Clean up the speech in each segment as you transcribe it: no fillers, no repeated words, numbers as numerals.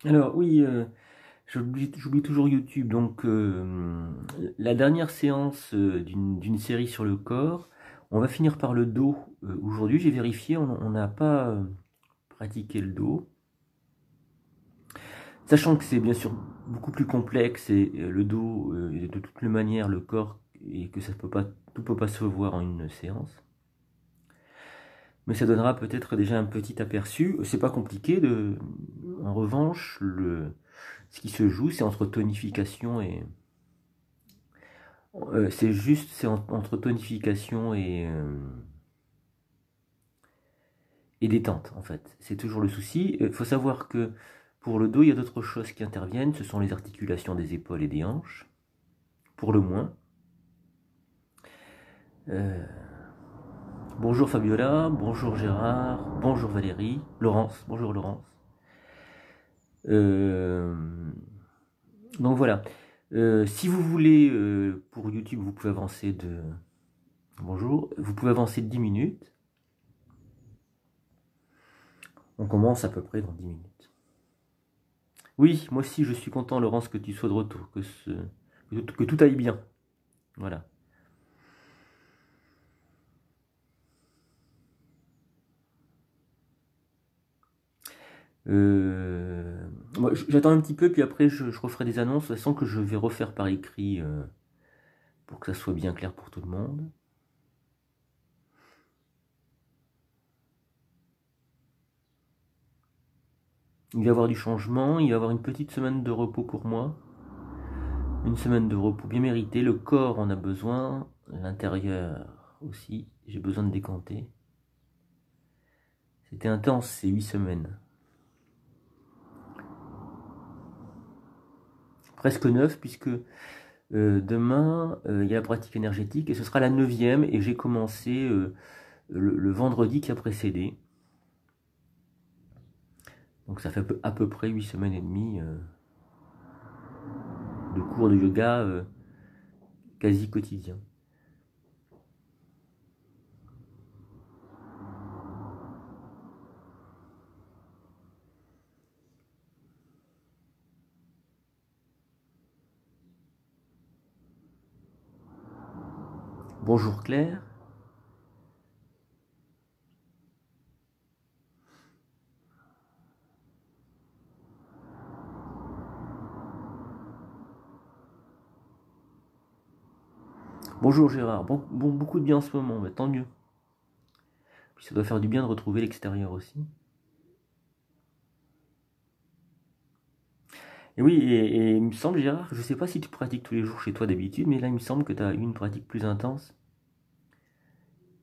Alors oui, j'oublie toujours YouTube. Donc la dernière séance d'une série sur le corps, on va finir par le dos. Aujourd'hui, j'ai vérifié, on n'a pas pratiqué le dos. Sachant que c'est bien sûr beaucoup plus complexe et le dos, de toutes les manières, le corps, et que tout peut pas se voir en une séance. Mais ça donnera peut-être déjà un petit aperçu. C'est pas compliqué en revanche, ce qui se joue, c'est entre tonification et, entre tonification et détente en fait. C'est toujours le souci. Il faut savoir que pour le dos, il y a d'autres choses qui interviennent. Ce sont les articulations des épaules et des hanches, pour le moins. Euh, Bonjour Fabiola, bonjour Gérard, bonjour Valérie, Laurence, bonjour Laurence. Euh, donc voilà. Si vous voulez, pour YouTube, vous pouvez avancer de... Bonjour, vous pouvez avancer de 10 minutes. On commence à peu près dans 10 minutes. Oui, moi aussi je suis content Laurence que tu sois de retour, que tout aille bien. Voilà. Moi, j'attends un petit peu, puis après je referai des annonces, de toute façon que je vais refaire par écrit pour que ça soit bien clair pour tout le monde. Il va y avoir du changement, il va y avoir une petite semaine de repos pour moi. Une semaine de repos bien méritée. Le corps en a besoin, l'intérieur aussi. J'ai besoin de décanter. C'était intense ces 8 semaines. Presque 9 puisque demain il y a la pratique énergétique et ce sera la 9e et j'ai commencé le vendredi qui a précédé. Donc ça fait à peu près 8 semaines et demie de cours de yoga quasi quotidien. Bonjour Claire. Bonjour Gérard. Bon, beaucoup de bien en ce moment, mais tant mieux. Puis ça doit faire du bien de retrouver l'extérieur aussi. Et oui, et il me semble, Gérard, je ne sais pas si tu pratiques tous les jours chez toi d'habitude, mais là, il me semble que tu as eu une pratique plus intense.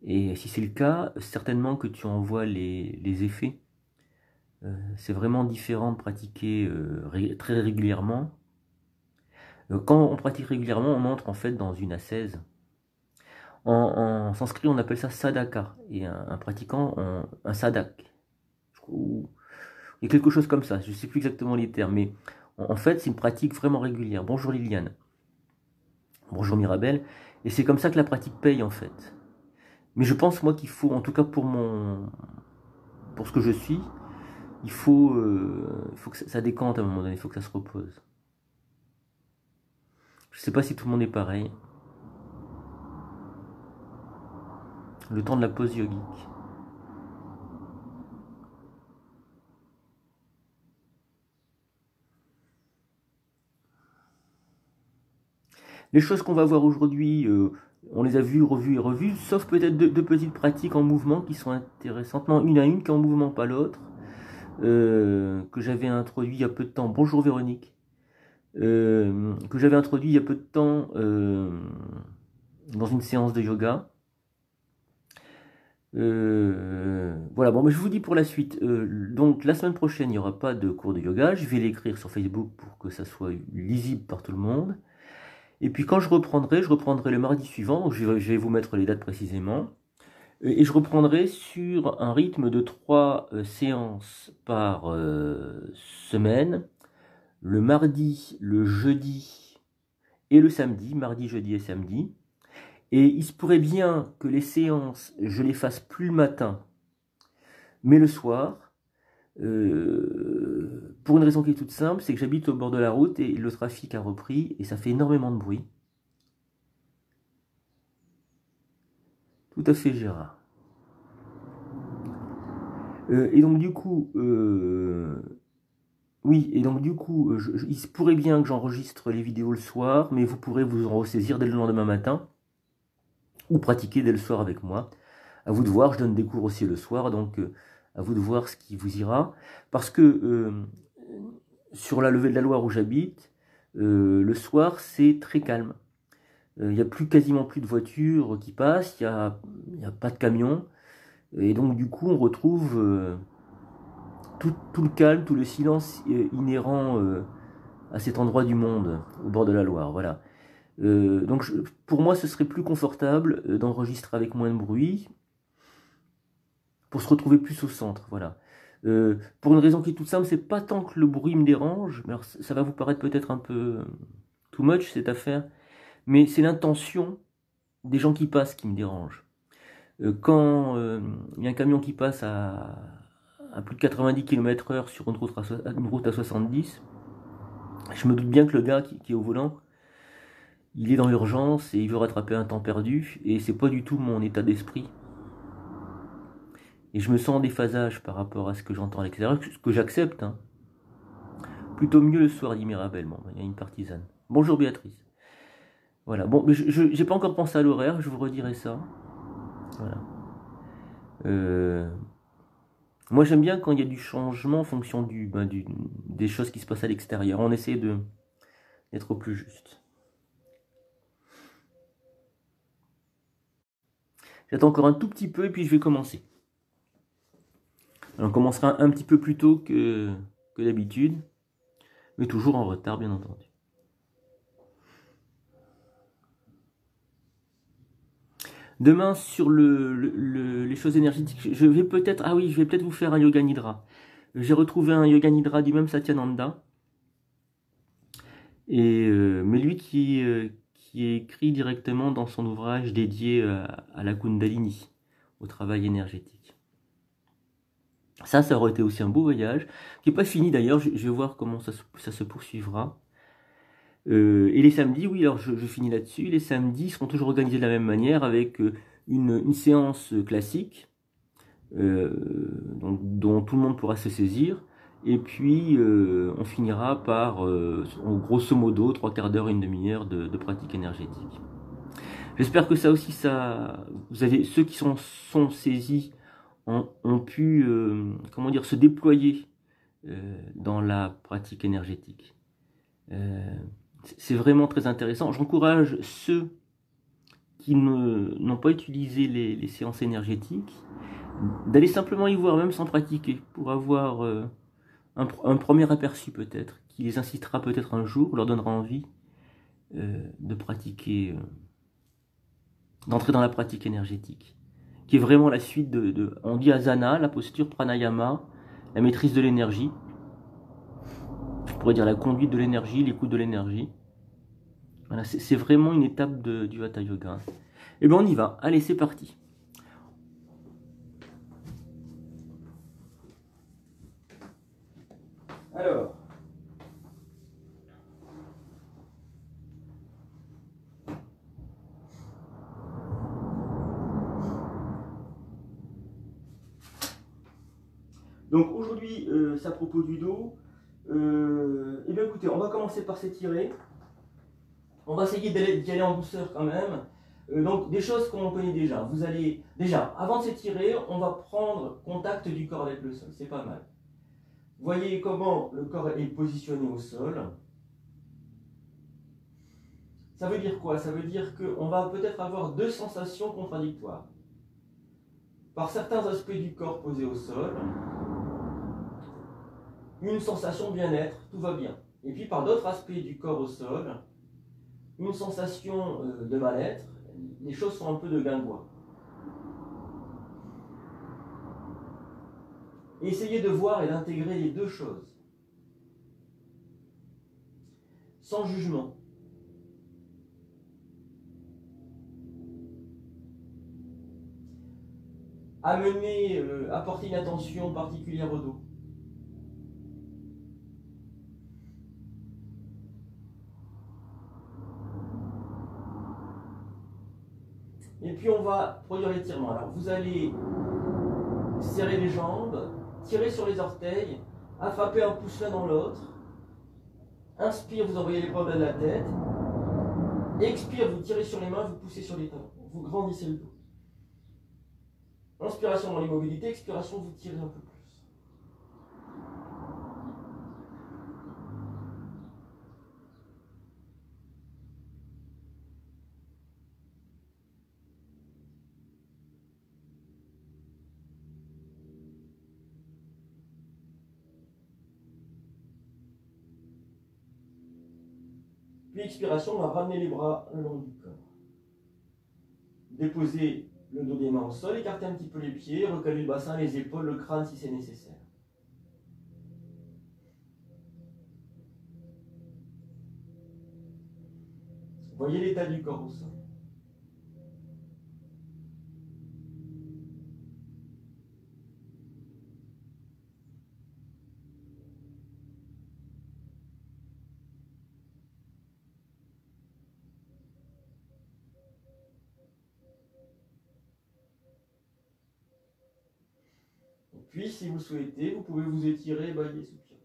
Et si c'est le cas, certainement que tu en vois les effets. C'est vraiment différent de pratiquer très régulièrement. Quand on pratique régulièrement, on entre en fait dans une ascèse. En sanskrit, on appelle ça sadhaka. Et un pratiquant, un sadhak. Ou, il y a quelque chose comme ça, je ne sais plus exactement les termes, mais en fait, c'est une pratique vraiment régulière. Bonjour Liliane. Bonjour Mirabelle. Et c'est comme ça que la pratique paye en fait. Mais je pense moi qu'il faut, en tout cas pour ce que je suis, il faut que ça décante à un moment donné, il faut que ça se repose. Je sais pas si tout le monde est pareil. Le temps de la pause yogique. Les choses qu'on va voir aujourd'hui, on les a vues, revues et revues, sauf peut-être deux petites pratiques en mouvement qui sont intéressantes. Non, une à une qui est en mouvement, pas l'autre. Que j'avais introduit il y a peu de temps. Bonjour Véronique. Que j'avais introduit il y a peu de temps dans une séance de yoga. Voilà, bon, mais je vous dis pour la suite. Donc, la semaine prochaine, il n'y aura pas de cours de yoga. Je vais l'écrire sur Facebook pour que ça soit lisible par tout le monde. Et puis, quand je reprendrai le mardi suivant. Donc, je vais vous mettre les dates précisément. Et je reprendrai sur un rythme de 3 séances par semaine. Le mardi, le jeudi et le samedi. Mardi, jeudi et samedi. Et il se pourrait bien que les séances, je les fasse plus le matin, mais le soir, Pour une raison qui est toute simple, c'est que j'habite au bord de la route et le trafic a repris et ça fait énormément de bruit. Tout à fait, Gérard. Et donc du coup, oui, et donc du coup, il se pourrait bien que j'enregistre les vidéos le soir, mais vous pourrez vous en ressaisir dès le lendemain matin, ou pratiquer dès le soir avec moi. À vous de voir, je donne des cours aussi le soir, donc à vous de voir ce qui vous ira. Parce que sur la levée de la Loire où j'habite, le soir c'est très calme. Il n'y a quasiment plus de voitures qui passent, il y a pas de camions, et donc du coup on retrouve tout le calme, tout le silence inhérent à cet endroit du monde, au bord de la Loire, voilà. Donc pour moi ce serait plus confortable d'enregistrer avec moins de bruit, pour se retrouver plus au centre, voilà. Pour une raison qui est toute simple, c'est pas tant que le bruit me dérange, mais alors ça va vous paraître peut-être un peu too much cette affaire, mais c'est l'intention des gens qui passent qui me dérange. Quand il y a un camion qui passe à plus de 90 km/h sur une route à 70, je me doute bien que le gars qui est au volant, il est dans l'urgence et il veut rattraper un temps perdu, et c'est pas du tout mon état d'esprit. Et je me sens en déphasage par rapport à ce que j'entends à l'extérieur, ce que j'accepte. Hein. Plutôt mieux le soir, dit Mirabelle. Bon, il y a une partisane. Bonjour Béatrice. Voilà, bon, mais je n'ai pas encore pensé à l'horaire, je vous redirai ça. Voilà. Moi j'aime bien quand il y a du changement en fonction des choses qui se passent à l'extérieur. On essaie d'être au plus juste. J'attends encore un tout petit peu et puis je vais commencer. Alors, on commencera un petit peu plus tôt que d'habitude, mais toujours en retard bien entendu. Demain, sur les choses énergétiques, je vais peut-être... Ah oui, je vais peut-être vous faire un yoga nidra. J'ai retrouvé un yoga nidra du même Satyananda. Mais lui qui écrit directement dans son ouvrage dédié à la Kundalini, au travail énergétique. Ça aurait été aussi un beau voyage, qui n'est pas fini d'ailleurs, je vais voir comment ça se poursuivra. Et les samedis, oui, alors je finis là-dessus, les samedis seront toujours organisés de la même manière, avec une séance classique, dont tout le monde pourra se saisir, et puis on finira par, grosso modo, 3/4 d'heure, une demi-heure de pratique énergétique. J'espère que ça aussi, ceux qui sont saisis ont pu, comment dire, se déployer dans la pratique énergétique. C'est vraiment très intéressant. J'encourage ceux qui n'ont pas utilisé les séances énergétiques d'aller simplement y voir, même sans pratiquer, pour avoir un premier aperçu peut-être, qui les incitera peut-être un jour, leur donnera envie de pratiquer, d'entrer dans la pratique énergétique, qui est vraiment la suite on dit asana, la posture, pranayama, la maîtrise de l'énergie, je pourrais dire la conduite de l'énergie, l'écoute de l'énergie. Voilà, c'est vraiment une étape du Hatha Yoga. Et bien on y va, allez c'est parti. Alors, donc aujourd'hui, c'est à propos du dos. Eh bien écoutez, on va commencer par s'étirer. On va essayer d'y aller en douceur quand même. Donc des choses qu'on connaît déjà. Vous allez déjà, avant de s'étirer, on va prendre contact du corps avec le sol. C'est pas mal. Voyez comment le corps est positionné au sol. Ça veut dire quoi? Ça veut dire qu'on va peut-être avoir deux sensations contradictoires. Par certains aspects du corps posés au sol, une sensation de bien-être, tout va bien. Et puis par d'autres aspects du corps au sol, une sensation de mal-être, les choses sont un peu de guingois. Essayez de voir et d'intégrer les deux choses. Sans jugement. Apporter une attention particulière au dos. Et puis on va produire l'étirement. Alors vous allez serrer les jambes, tirer sur les orteils, attraper un pouce l'un dans l'autre. Inspire, vous envoyez les bras au-delà de la tête. Expire, vous tirez sur les mains, vous poussez sur les talons. Vous grandissez le dos. Inspiration dans l'immobilité, expiration, vous tirez un peu plus. Puis expiration, on va ramener les bras le long du corps. Déposer le dos des mains au sol, écarter un petit peu les pieds, recaler le bassin, les épaules, le crâne si c'est nécessaire. Voyez l'état du corps au sol. Puis, si vous souhaitez, vous pouvez vous étirer, bailler, soupirer.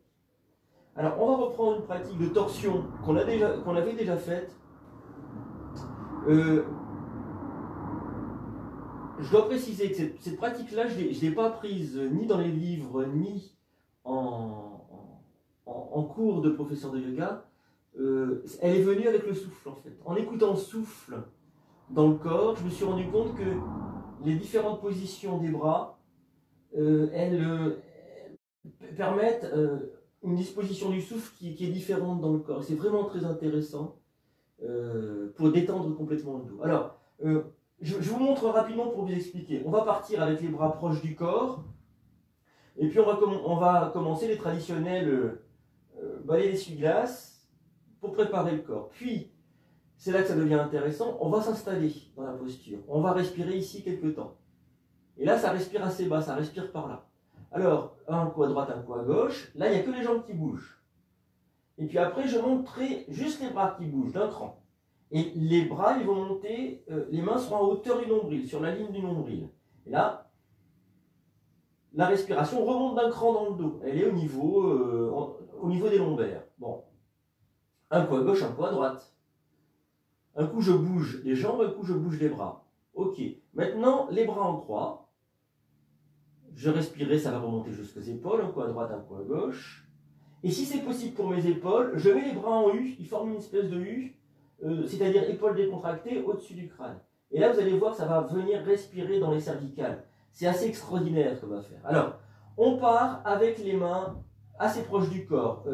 Alors, on va reprendre une pratique de torsion qu'on avait déjà faite. Je dois préciser que cette pratique-là, je ne l'ai pas prise ni dans les livres, ni en cours de professeur de yoga. Elle est venue avec le souffle, en fait. En écoutant le souffle dans le corps, je me suis rendu compte que les différentes positions des bras, elles permettent une disposition du souffle qui est différente dans le corps. C'est vraiment très intéressant pour détendre complètement le dos. Alors, je vous montre rapidement pour vous expliquer. On va partir avec les bras proches du corps, et puis on va commencer les traditionnels balais d'essuie-glace pour préparer le corps. Puis, c'est là que ça devient intéressant, on va s'installer dans la posture. On va respirer ici quelques temps. Et là, ça respire assez bas, ça respire par là. Alors, un coup à droite, un coup à gauche. Là, il n'y a que les jambes qui bougent. Et puis après, je monterai juste les bras qui bougent d'un cran. Et les bras, ils vont monter, les mains seront à hauteur du nombril, sur la ligne du nombril. Et là, la respiration remonte d'un cran dans le dos. Elle est au niveau des lombaires. Bon. Un coup à gauche, un coup à droite. Un coup, je bouge les jambes, un coup, je bouge les bras. Ok. Maintenant, les bras en croix. Je respirerai, ça va remonter jusqu'aux épaules, un coup à droite, un coup à gauche. Et si c'est possible pour mes épaules, je mets les bras en U, ils forment une espèce de U, c'est-à-dire épaules décontractées au-dessus du crâne. Et là, vous allez voir que ça va venir respirer dans les cervicales. C'est assez extraordinaire ce qu'on va faire. Alors, on part avec les mains assez proches du corps,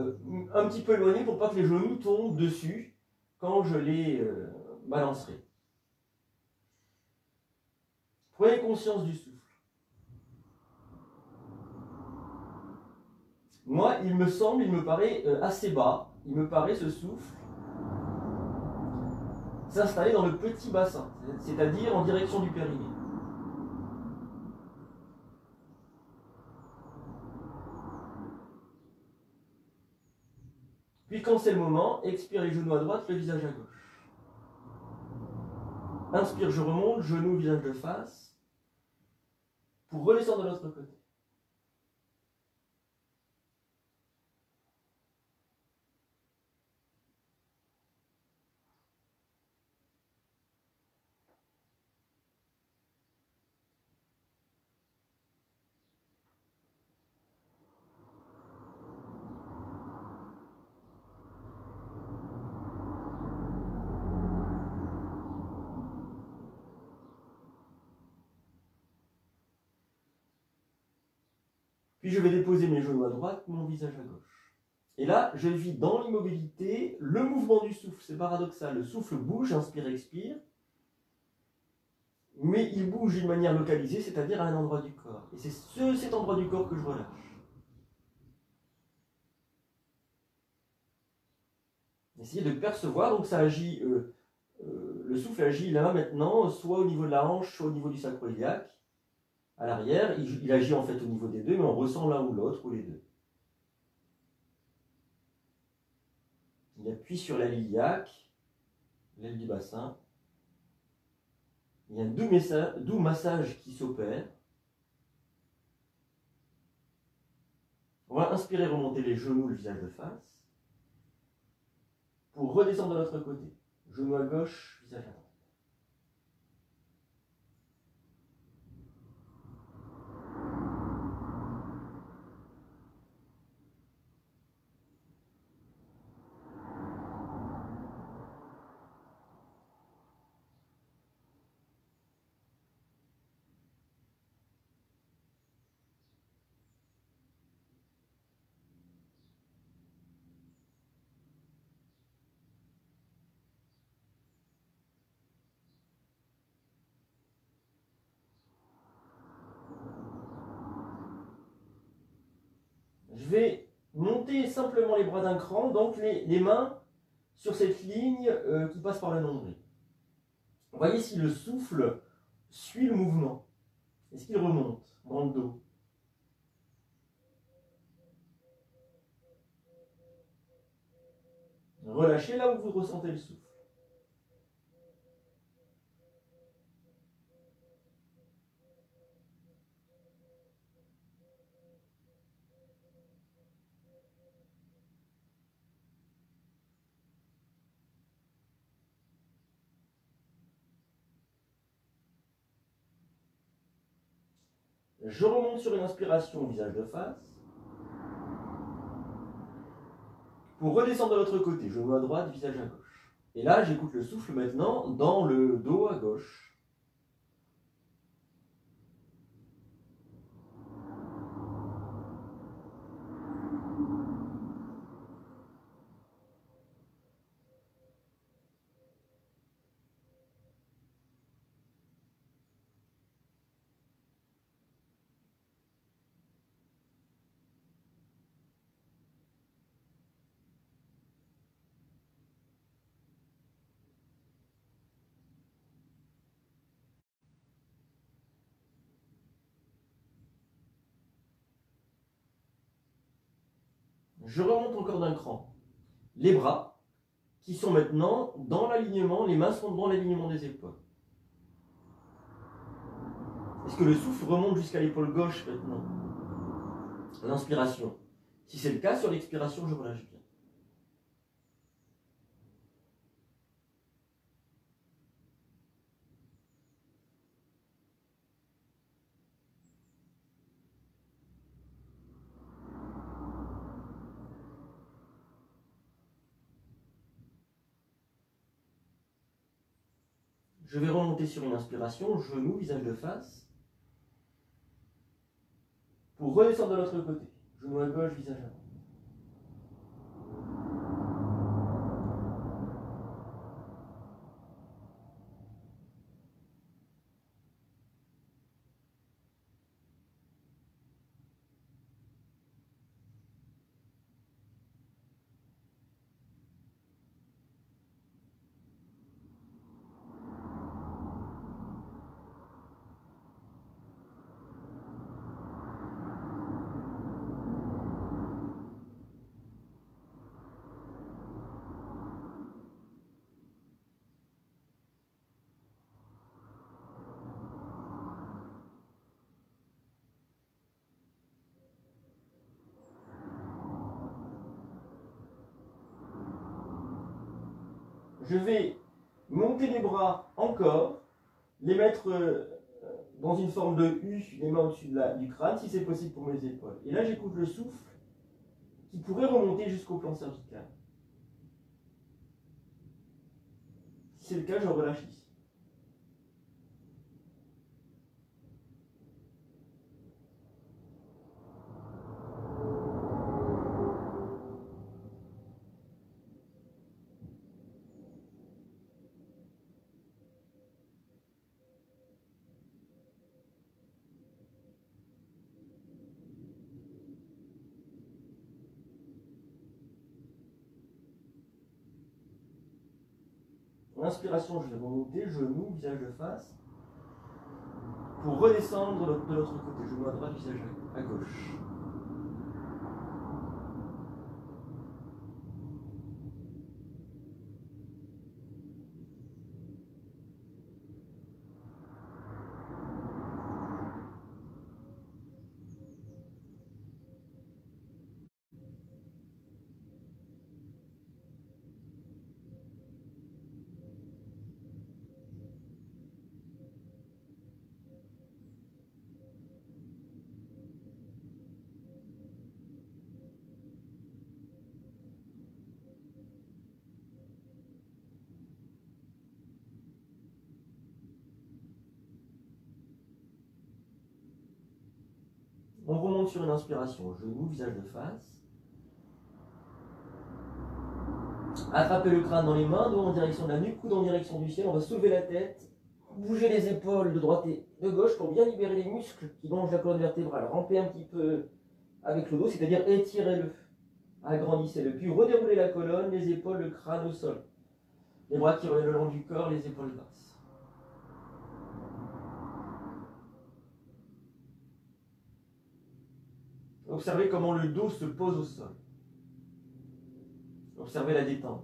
un petit peu éloignées pour pas que les genoux tombent dessus quand je les balancerai. Prenez conscience du souffle. Moi, il me paraît assez bas. Il me paraît ce souffle s'installer dans le petit bassin, c'est-à-dire en direction du périnée. Puis quand c'est le moment, expire les genoux à droite, le visage à gauche. Inspire, je remonte, genoux, visage de face, pour redescendre de l'autre côté. Puis je vais déposer mes genoux à droite, mon visage à gauche. Et là, je vis dans l'immobilité le mouvement du souffle. C'est paradoxal. Le souffle bouge, inspire, expire. Mais il bouge d'une manière localisée, c'est-à-dire à un endroit du corps. Et c'est cet endroit du corps que je relâche. Essayez de percevoir, donc ça agit, le souffle agit là maintenant, soit au niveau de la hanche, soit au niveau du sacro-iliaque. À l'arrière, il agit en fait au niveau des deux, mais on ressent l'un ou l'autre, ou les deux. Il appuie sur la iliaque, l'aile du bassin, Il y a un doux massage qui s'opère. On va inspirer, remonter les genoux, le visage de face. Pour redescendre de l'autre côté. Genou à gauche, visage à droite. Je vais monter simplement les bras d'un cran, donc les mains sur cette ligne qui passe par le nombril. Voyez si le souffle suit le mouvement. Est-ce qu'il remonte dans le dos? Relâchez là où vous ressentez le souffle. Je remonte sur une inspiration, visage de face. Pour redescendre de l'autre côté, genou à droite, visage à gauche. Et là, j'écoute le souffle maintenant dans le dos à gauche. Je remonte encore d'un cran. Les bras, qui sont maintenant dans l'alignement, les mains sont dans l'alignement des épaules. Est-ce que le souffle remonte jusqu'à l'épaule gauche maintenant? L'inspiration. Si c'est le cas, sur l'expiration, je relâche bien. Je vais remonter sur une inspiration, genou, visage de face. Pour redescendre de l'autre côté. Genou à gauche, visage à droite. Je vais monter les bras encore, les mettre dans une forme de U, les mains au-dessus du crâne, si c'est possible pour mes épaules. Et là, j'écoute le souffle qui pourrait remonter jusqu'au plan cervical. Si c'est le cas, je relâche ici. Inspiration, je vais remonter, genou, visage de face. Pour redescendre de l'autre côté, genou à droite, visage à gauche. On remonte sur une inspiration, genou, visage de face. Attrapez le crâne dans les mains, dos en direction de la nuque, coude en direction du ciel. On va soulever la tête, bouger les épaules de droite et de gauche pour bien libérer les muscles qui longent la colonne vertébrale. Rampez un petit peu avec le dos, c'est-à-dire étirez-le, agrandissez-le. Puis redéroulez la colonne, les épaules, le crâne au sol. Les bras qui relèvent le long du corps, les épaules basses. Observez comment le dos se pose au sol. Observez la détente.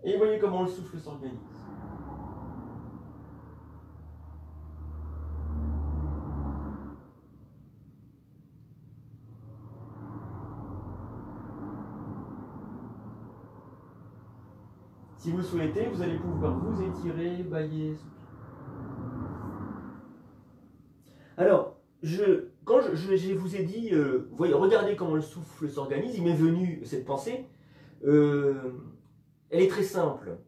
Et voyez comment le souffle s'organise. Si vous le souhaitez, vous allez pouvoir vous étirer, bâiller, souffler. Alors, quand je vous ai dit, voyez, regardez comment le souffle s'organise, il m'est venu cette pensée. Elle est très simple,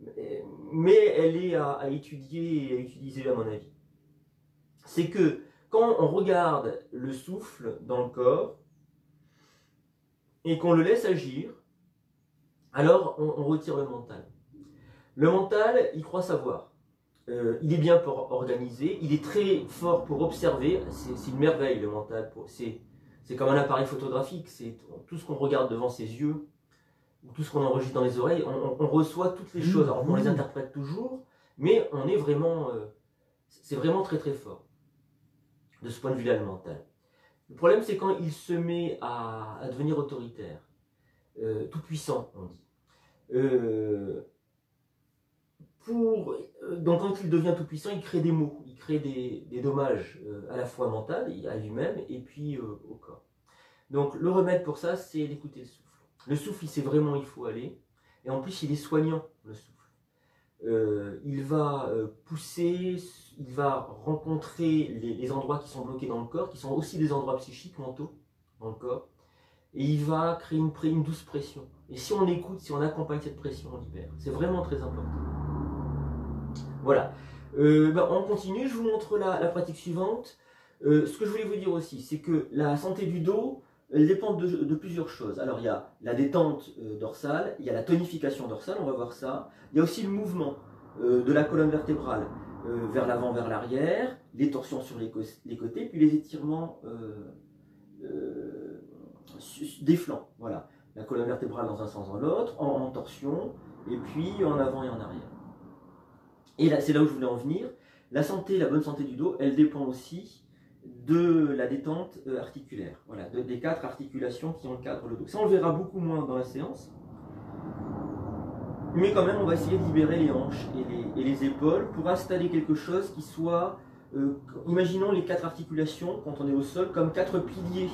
mais elle est à étudier et à utiliser à mon avis. C'est que quand on regarde le souffle dans le corps et qu'on le laisse agir, alors on retire le mental. Le mental, il croit savoir. Il est bien pour organiser, il est très fort pour observer. C'est une merveille le mental. C'est comme un appareil photographique, c'est tout ce qu'on regarde devant ses yeux, ou tout ce qu'on enregistre dans les oreilles, on reçoit toutes les choses. Alors on les interprète toujours, mais on est vraiment, c'est vraiment très très fort de ce point de vue-là le mental. Le problème c'est quand il se met à devenir autoritaire, tout puissant on dit. Donc quand il devient tout puissant, il crée des maux, il crée des dommages à la fois mental, à lui-même et puis au corps. Donc le remède pour ça, c'est d'écouter le souffle. Le souffle, il sait vraiment où il faut aller. Et en plus, il est soignant, le souffle. Il va pousser, il va rencontrer les endroits qui sont bloqués dans le corps, qui sont aussi des endroits psychiques, mentaux, dans le corps. Et il va créer une douce pression. Et si on écoute, si on accompagne cette pression, on libère. C'est vraiment très important. Voilà. On continue, je vous montre la pratique suivante. Ce que je voulais vous dire aussi, c'est que la santé du dos, elle dépend de plusieurs choses. Alors il y a la détente dorsale, il y a la tonification dorsale, on va voir ça. Il y a aussi le mouvement de la colonne vertébrale vers l'avant, vers l'arrière, les torsions sur les côtés, puis les étirements des flancs. Voilà, la colonne vertébrale dans un sens dans l'autre, en torsion, et puis en avant et en arrière. Et là, c'est là où je voulais en venir. La bonne santé du dos, elle dépend aussi de la détente articulaire, voilà, des 4 articulations qui encadrent le dos. Ça, on le verra beaucoup moins dans la séance, mais quand même, on va essayer de libérer les hanches et les épaules pour installer quelque chose qui soit, imaginons les 4 articulations, quand on est au sol, comme 4 piliers,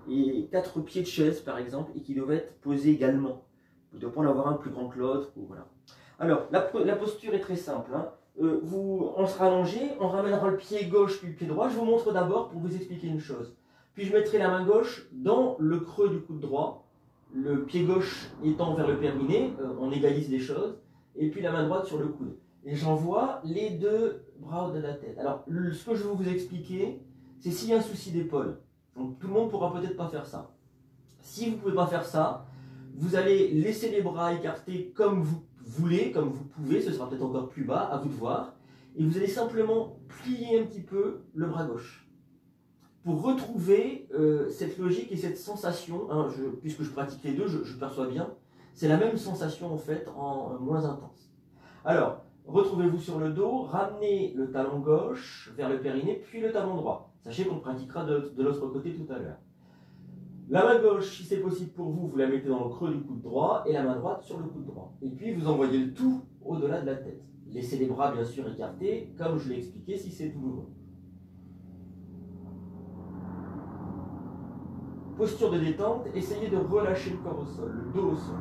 et 4 pieds de chaise, par exemple, et qui doivent être posés également. Vous ne devez pas en avoir un plus grand que l'autre, voilà. Alors, la posture est très simple, hein. On sera allongé, on ramènera le pied gauche puis le pied droit. Je vous montre d'abord pour vous expliquer une chose. Puis je mettrai la main gauche dans le creux du coude droit, le pied gauche étant vers le périnée, on égalise les choses, et puis la main droite sur le coude. Et j'envoie les 2 bras au-delà de la tête. Alors, ce que je vais vous expliquer, c'est s'il y a un souci d'épaule. Donc tout le monde ne pourra peut-être pas faire ça. Si vous ne pouvez pas faire ça, vous allez laisser les bras écartés comme vous voulez, comme vous pouvez, ce sera peut-être encore plus bas, à vous de voir, et vous allez simplement plier un petit peu le bras gauche pour retrouver cette logique et cette sensation, hein, puisque je pratique les deux, je perçois bien, c'est la même sensation en fait, en moins intense. Alors, retrouvez-vous sur le dos, ramenez le talon gauche vers le périnée, puis le talon droit. Sachez qu'on pratiquera de l'autre côté tout à l'heure. La main gauche, si c'est possible pour vous, vous la mettez dans le creux du coude droit et la main droite sur le coude droit. Et puis vous envoyez le tout au-delà de la tête. Laissez les bras bien sûr écartés, comme je l'ai expliqué si c'est douloureux. Posture de détente, essayez de relâcher le corps au sol, le dos au sol.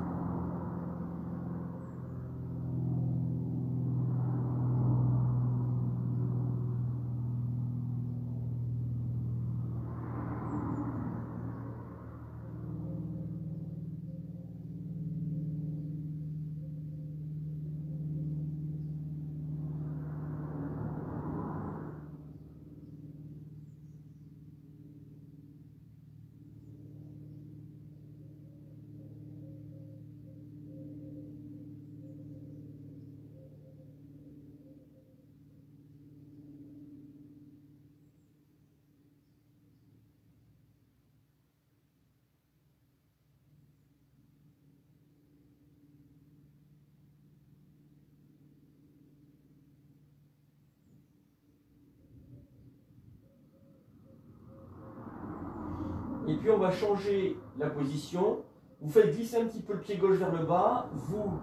et puis on va changer la position. Vous faites glisser un petit peu le pied gauche vers le bas, vous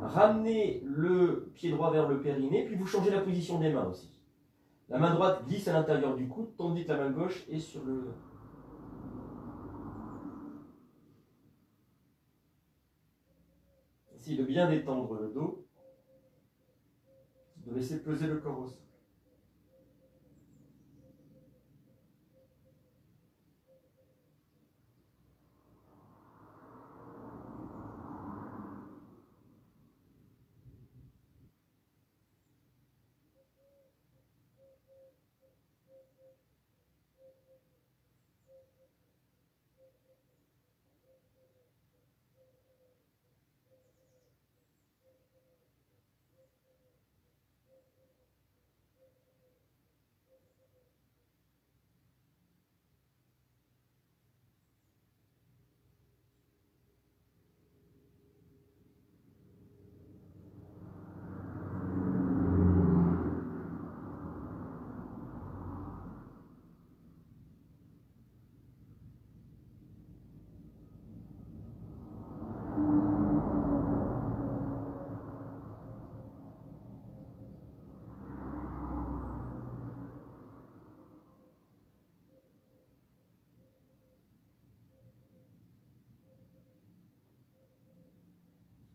ramenez le pied droit vers le périnée, puis vous changez la position des mains aussi. La main droite glisse à l'intérieur du coude, tandis que la main gauche est sur le... Essayez de bien détendre le dos, de laisser peser le corps au sol.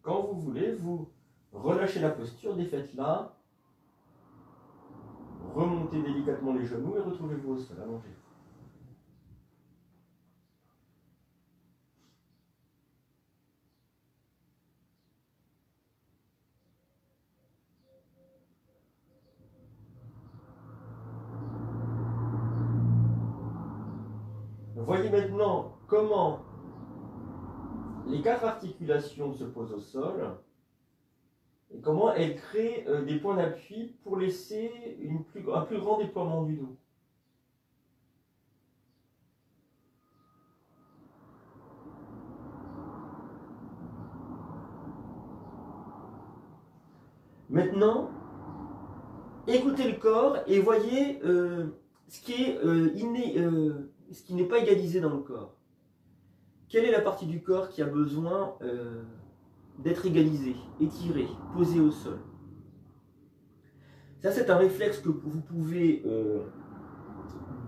Quand vous voulez, vous relâchez la posture, défaites-la, remontez délicatement les genoux et retrouvez-vous au sol, allongez. Voyez maintenant comment les 4 articulations se posent au sol et comment elles créent des points d'appui pour laisser un plus grand déploiement du dos. Maintenant, écoutez le corps et voyez ce qui n'est pas égalisé dans le corps. Quelle est la partie du corps qui a besoin d'être égalisée, étirée, posée au sol? Ça, c'est un réflexe que vous pouvez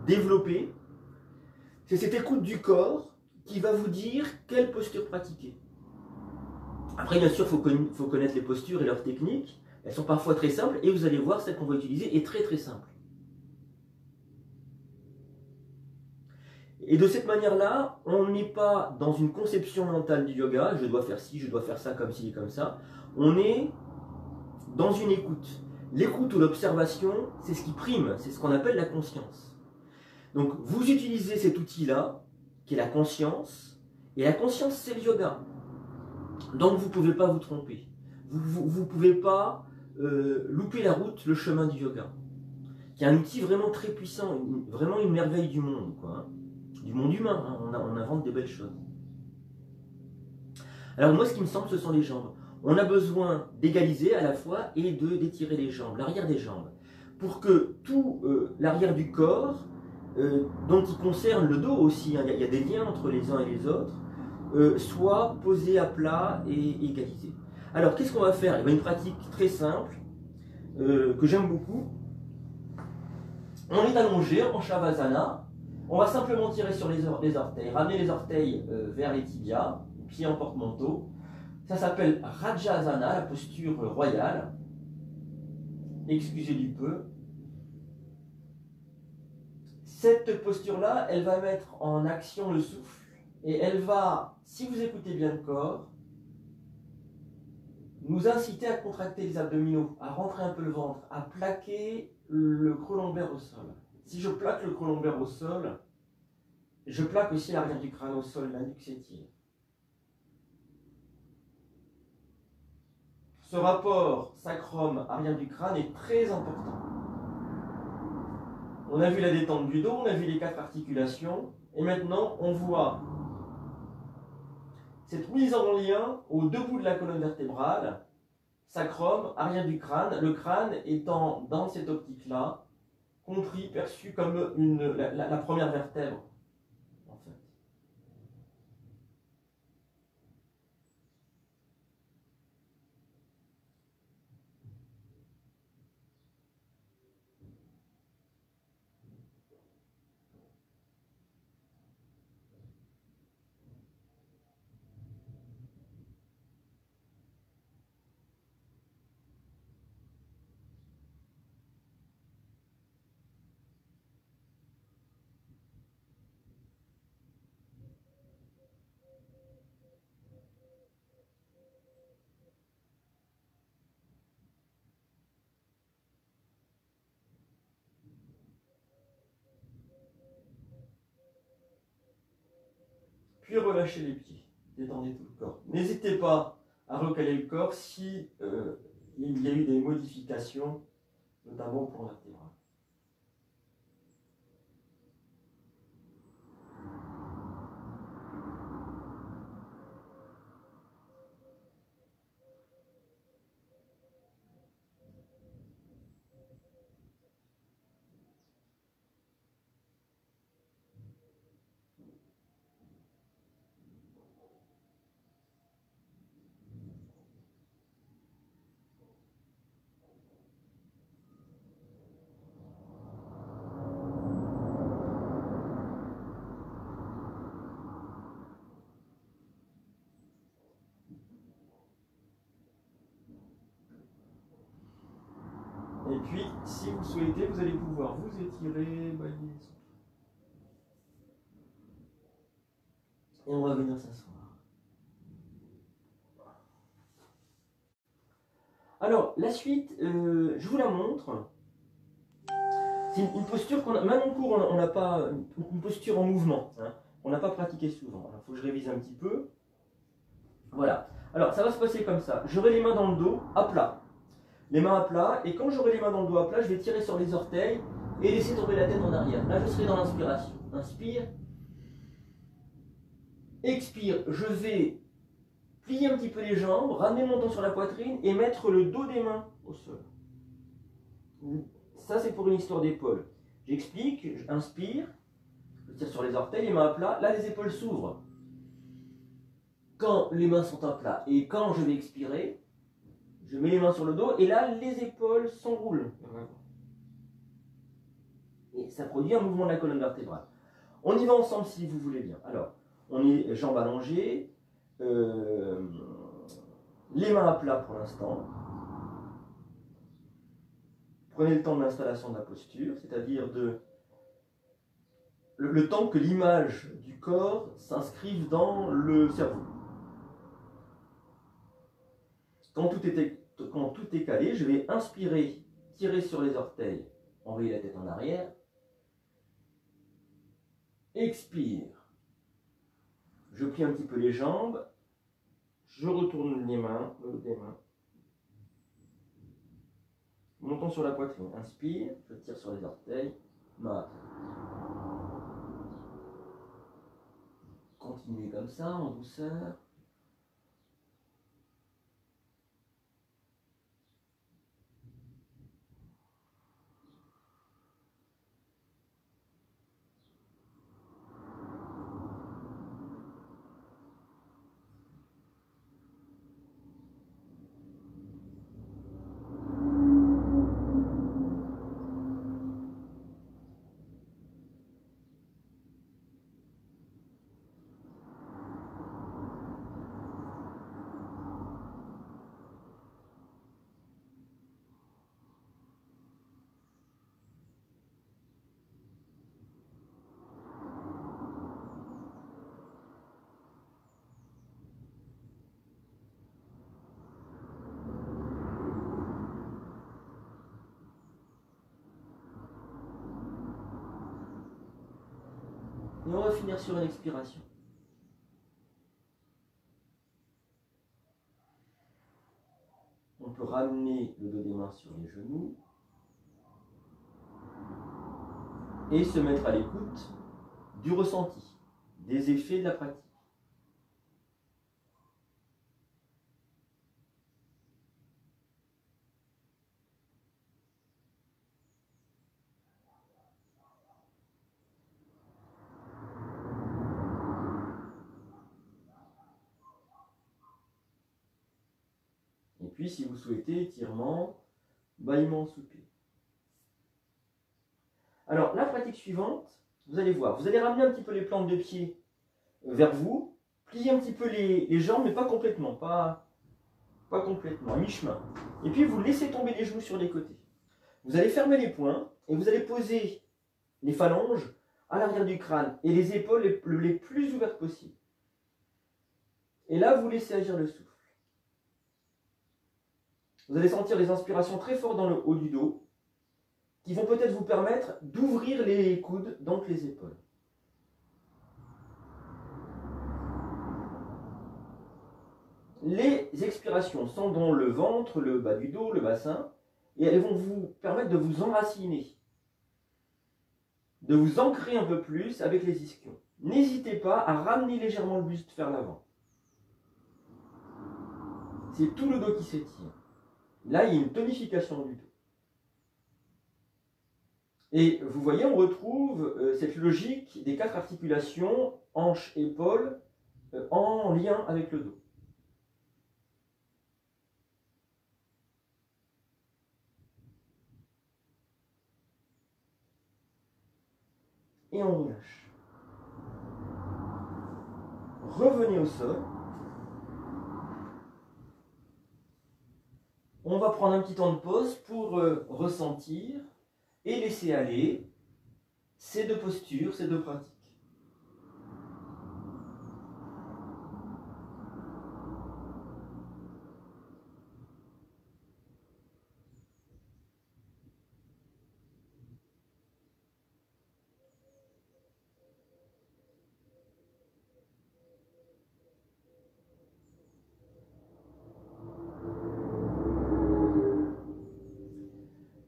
développer. C'est cette écoute du corps qui va vous dire quelle posture pratiquer. Après, bien sûr, il faut connaître les postures et leurs techniques. Elles sont parfois très simples et vous allez voir, celle qu'on va utiliser est très très simple. Et de cette manière-là, on n'est pas dans une conception mentale du yoga, je dois faire ci, je dois faire ça, comme ci et comme ça. On est dans une écoute. L'écoute ou l'observation, c'est ce qui prime, c'est ce qu'on appelle la conscience. Donc vous utilisez cet outil-là, qui est la conscience, et la conscience c'est le yoga. Donc vous ne pouvez pas vous tromper. Vous ne pouvez pas louper la route, le chemin du yoga. Qui est un outil vraiment très puissant, vraiment une merveille du monde, quoi. Du monde humain, hein. On invente des belles choses. Alors moi, ce qui me semble, ce sont les jambes. On a besoin d'égaliser à la fois et d'étirer les jambes, l'arrière des jambes, pour que tout l'arrière du corps, dont il concerne le dos aussi, hein, il y a des liens entre les uns et les autres, soit posé à plat et égalisé. Alors, qu'est-ce qu'on va faire? Eh bien, une pratique très simple, que j'aime beaucoup. On est allongé en Shavasana. On va simplement tirer sur les orteils, ramener les orteils vers les tibias, pieds en porte-manteau. Ça s'appelle Rajasana, la posture royale. Excusez du peu. Cette posture-là, elle va mettre en action le souffle et elle va, si vous écoutez bien le corps, nous inciter à contracter les abdominaux, à rentrer un peu le ventre, à plaquer le creux lombaire au sol. Si je plaque le creux lombaire au sol, je plaque aussi l'arrière du crâne au sol, la nuque s'étire. Ce rapport sacrum arrière du crâne est très important. On a vu la détente du dos, on a vu les 4 articulations, et maintenant on voit cette mise en lien aux 2 bouts de la colonne vertébrale, sacrum, arrière du crâne, le crâne étant dans cette optique-là, compris, perçu comme la première vertèbre, en fait. puis relâchez les pieds. Détendez tout le corps. N'hésitez pas à recaler le corps si il y a eu des modifications, notamment au plan vertébral. Et puis, si vous souhaitez, vous allez pouvoir vous étirer, bailler. Et on va venir s'asseoir. Alors, la suite, je vous la montre. C'est une posture qu'on a, même en cours, on n'a pas une posture en mouvement. Hein. On n'a pas pratiqué souvent. Il faut que je révise un petit peu. Voilà. Alors, ça va se passer comme ça. J'aurai les mains dans le dos, à plat. Les mains à plat. Et quand j'aurai les mains dans le dos à plat, je vais tirer sur les orteils et laisser tomber la tête en arrière. Là, je serai dans l'inspiration. Inspire. Expire. Je vais plier un petit peu les jambes, ramener mon menton sur la poitrine et mettre le dos des mains au sol. Ça, c'est pour une histoire d'épaule. J'explique, j'inspire, je tire sur les orteils, les mains à plat. Là, les épaules s'ouvrent quand les mains sont à plat. Et quand je vais expirer, je mets les mains sur le dos et là, les épaules s'enroulent. Et ça produit un mouvement de la colonne vertébrale. On y va ensemble si vous voulez bien. Alors, on est jambes allongées, les mains à plat pour l'instant. Prenez le temps de l'installation de la posture, c'est-à-dire le temps que l'image du corps s'inscrive dans le cerveau. Quand tout est calé, je vais inspirer, tirer sur les orteils, envoyer la tête en arrière. Expire. Je plie un petit peu les jambes. Je retourne les mains, le haut des mains. Montons sur la poitrine. Inspire, je tire sur les orteils. Main. Continuez comme ça, en douceur. Et on va finir sur une expiration. On peut ramener le dos des mains sur les genoux et se mettre à l'écoute du ressenti, des effets de la pratique. Et puis, si vous souhaitez, étirement, bâillement, soupir. Alors, la pratique suivante, vous allez voir, vous allez ramener un petit peu les plantes de pied vers vous, plier un petit peu les jambes, mais pas complètement, pas complètement, à mi-chemin. Et puis, vous laissez tomber les genoux sur les côtés. Vous allez fermer les poings et vous allez poser les phalanges à l'arrière du crâne et les épaules les plus ouvertes possibles. Et là, vous laissez agir le souffle. Vous allez sentir des inspirations très fortes dans le haut du dos qui vont peut-être vous permettre d'ouvrir les coudes, donc les épaules. les expirations sont dans le ventre, le bas du dos, le bassin, et elles vont vous permettre de vous enraciner, de vous ancrer un peu plus avec les ischions. N'hésitez pas à ramener légèrement le buste vers l'avant. C'est tout le dos qui s'étire. Là, il y a une tonification du dos. Et vous voyez, on retrouve cette logique des 4 articulations, hanches, épaules, en lien avec le dos. Et on relâche. Revenez au sol. On va prendre un petit temps de pause pour ressentir et laisser aller ces 2 postures, ces 2 pratiques.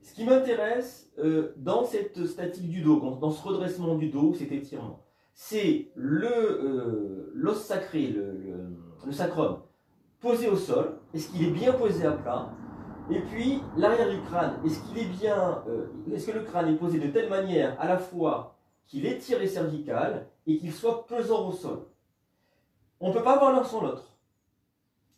Ce qui m'intéresse dans cette statique du dos, dans ce redressement du dos, cet étirement, c'est l'os sacré, le sacrum, posé au sol. Est-ce qu'il est bien posé à plat? Et puis l'arrière du crâne, est-ce que le crâne est posé de telle manière à la fois qu'il étire les cervicales et qu'il soit pesant au sol? On ne peut pas avoir l'un sans l'autre.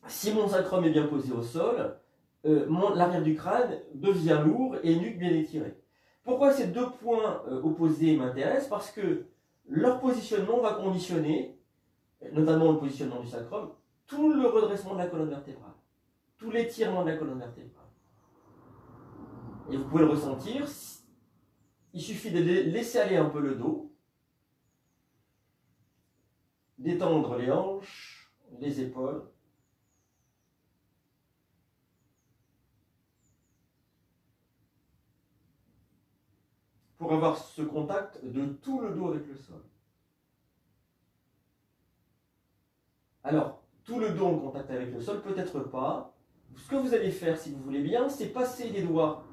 Si mon sacrum est bien posé au sol, l'arrière du crâne devient lourd et nuque bien étirée. Pourquoi ces 2 points opposés m'intéressent? Parce que leur positionnement va conditionner, notamment le positionnement du sacrum, tout le redressement de la colonne vertébrale, tout l'étirement de la colonne vertébrale. Et vous pouvez le ressentir, il suffit de laisser aller un peu le dos, d'étendre les hanches, les épaules, pour avoir ce contact de tout le dos avec le sol. Alors, tout le dos en contact avec le sol, peut-être pas. Ce que vous allez faire, si vous voulez bien, c'est passer les doigts,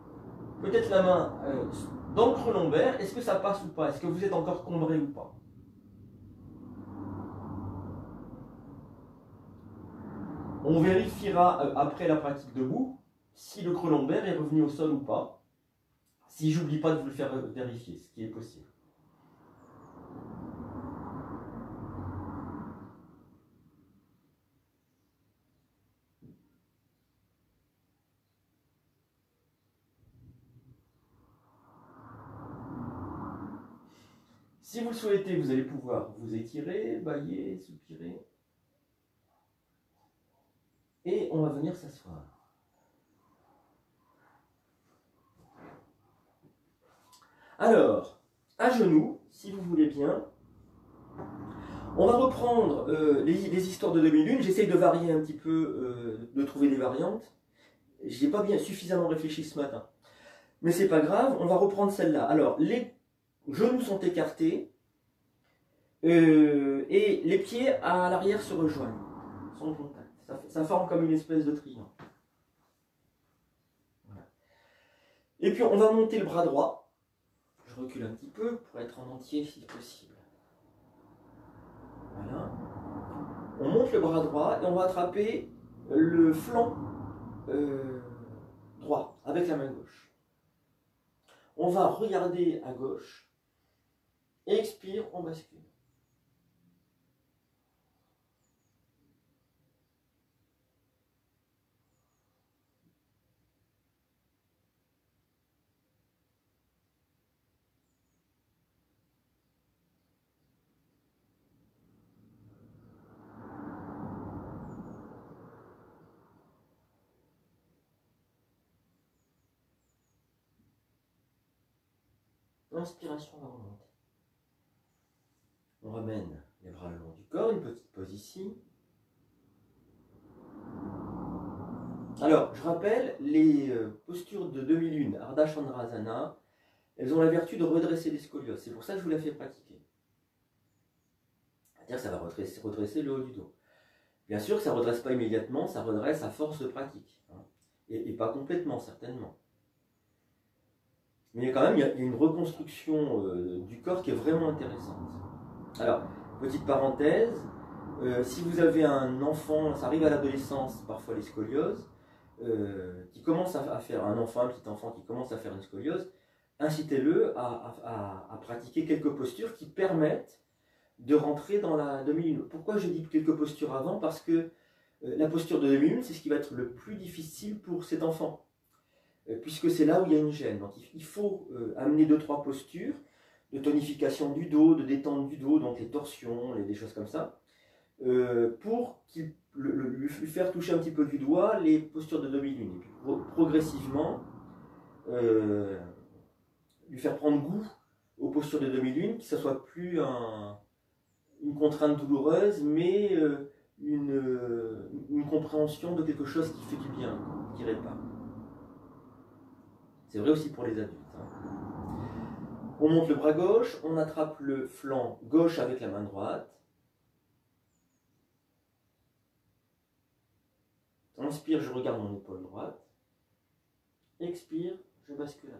peut-être la main dans le creux lombaire. Est-ce que ça passe ou pas? Est-ce que vous êtes encore cambré ou pas? On vérifiera après la pratique debout si le creux lombaire est revenu au sol ou pas. Si j'oublie pas de vous le faire vérifier, ce qui est possible. Si vous le souhaitez, vous allez pouvoir vous étirer, bâiller, soupirer. Et on va venir s'asseoir. Alors, à genoux, si vous voulez bien, on va reprendre les histoires de demi-lune. J'essaye de varier un petit peu, de trouver des variantes. Je n'ai pas bien suffisamment réfléchi ce matin. Mais c'est pas grave, on va reprendre celle-là. Alors, les genoux sont écartés et les pieds à l'arrière se rejoignent, sont en contact. Ça forme comme une espèce de triangle. Voilà. Et puis on va monter le bras droit. Je recule un petit peu pour être en entier si possible. Voilà. On monte le bras droit et on va attraper le flanc droit avec la main gauche. On va regarder à gauche. Expire, on bascule. L'inspiration va remonter. On ramène les bras le long du corps, une petite pause ici. Alors, je rappelle, les postures de demi-lune, Ardha Chandrasana, elles ont la vertu de redresser les scolioses. C'est pour ça que je vous la fais pratiquer. C'est-à-dire que ça va redresser le haut du dos. Bien sûr, ça ne redresse pas immédiatement, ça redresse à force de pratique. Hein. Et pas complètement, certainement. Mais quand même, il y a une reconstruction du corps qui est vraiment intéressante. Alors, petite parenthèse, si vous avez un enfant, ça arrive à l'adolescence, parfois les scolioses, qui commence à faire, un petit enfant qui commence à faire une scoliose, incitez-le à pratiquer quelques postures qui permettent de rentrer dans la demi-lune. Pourquoi je dis quelques postures avant? Parce que la posture de demi-lune, c'est ce qui va être le plus difficile pour cet enfant, puisque c'est là où il y a une gêne. Donc il faut amener 2-3 postures de tonification du dos, de détente du dos, donc les torsions, des choses comme ça, pour lui faire toucher un petit peu du doigt les postures de demi-lune. Et puis progressivement, lui faire prendre goût aux postures de demi-lune, que ce soit plus une contrainte douloureuse, mais une compréhension de quelque chose qui fait du bien, qui répare. C'est vrai aussi pour les adultes. Hein. On monte le bras gauche, on attrape le flanc gauche avec la main droite. Inspire, je regarde mon épaule droite. Expire, je bascule.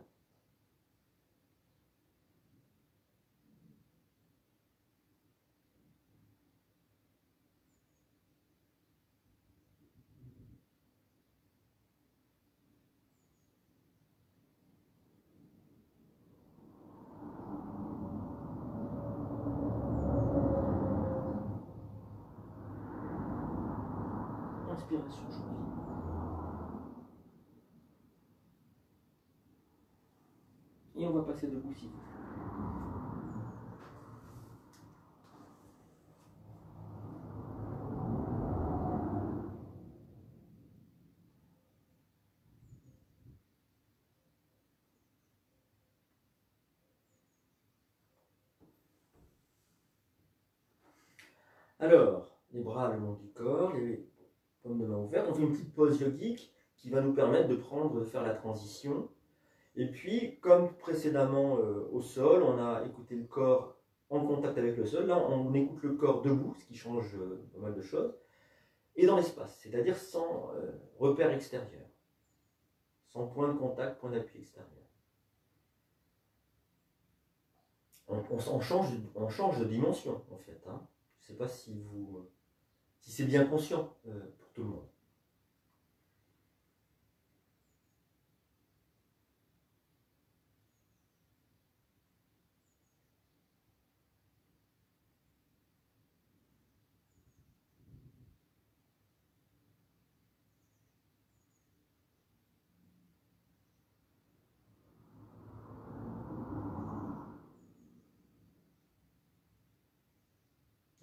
Inspiration jolie. Et on va passer debout si vous voulez. Alors, les bras le long du corps, les paumes de main ouvertes. On fait une petite pause yogique qui va nous permettre de faire la transition. Et puis, comme précédemment au sol, on a écouté le corps en contact avec le sol. Là, on écoute le corps debout, ce qui change pas mal de choses. Et dans l'espace, c'est-à-dire sans repère extérieur, sans point de contact, point d'appui extérieur. On change de dimension, en fait. Hein. Je ne sais pas si c'est bien conscient pour tout le monde.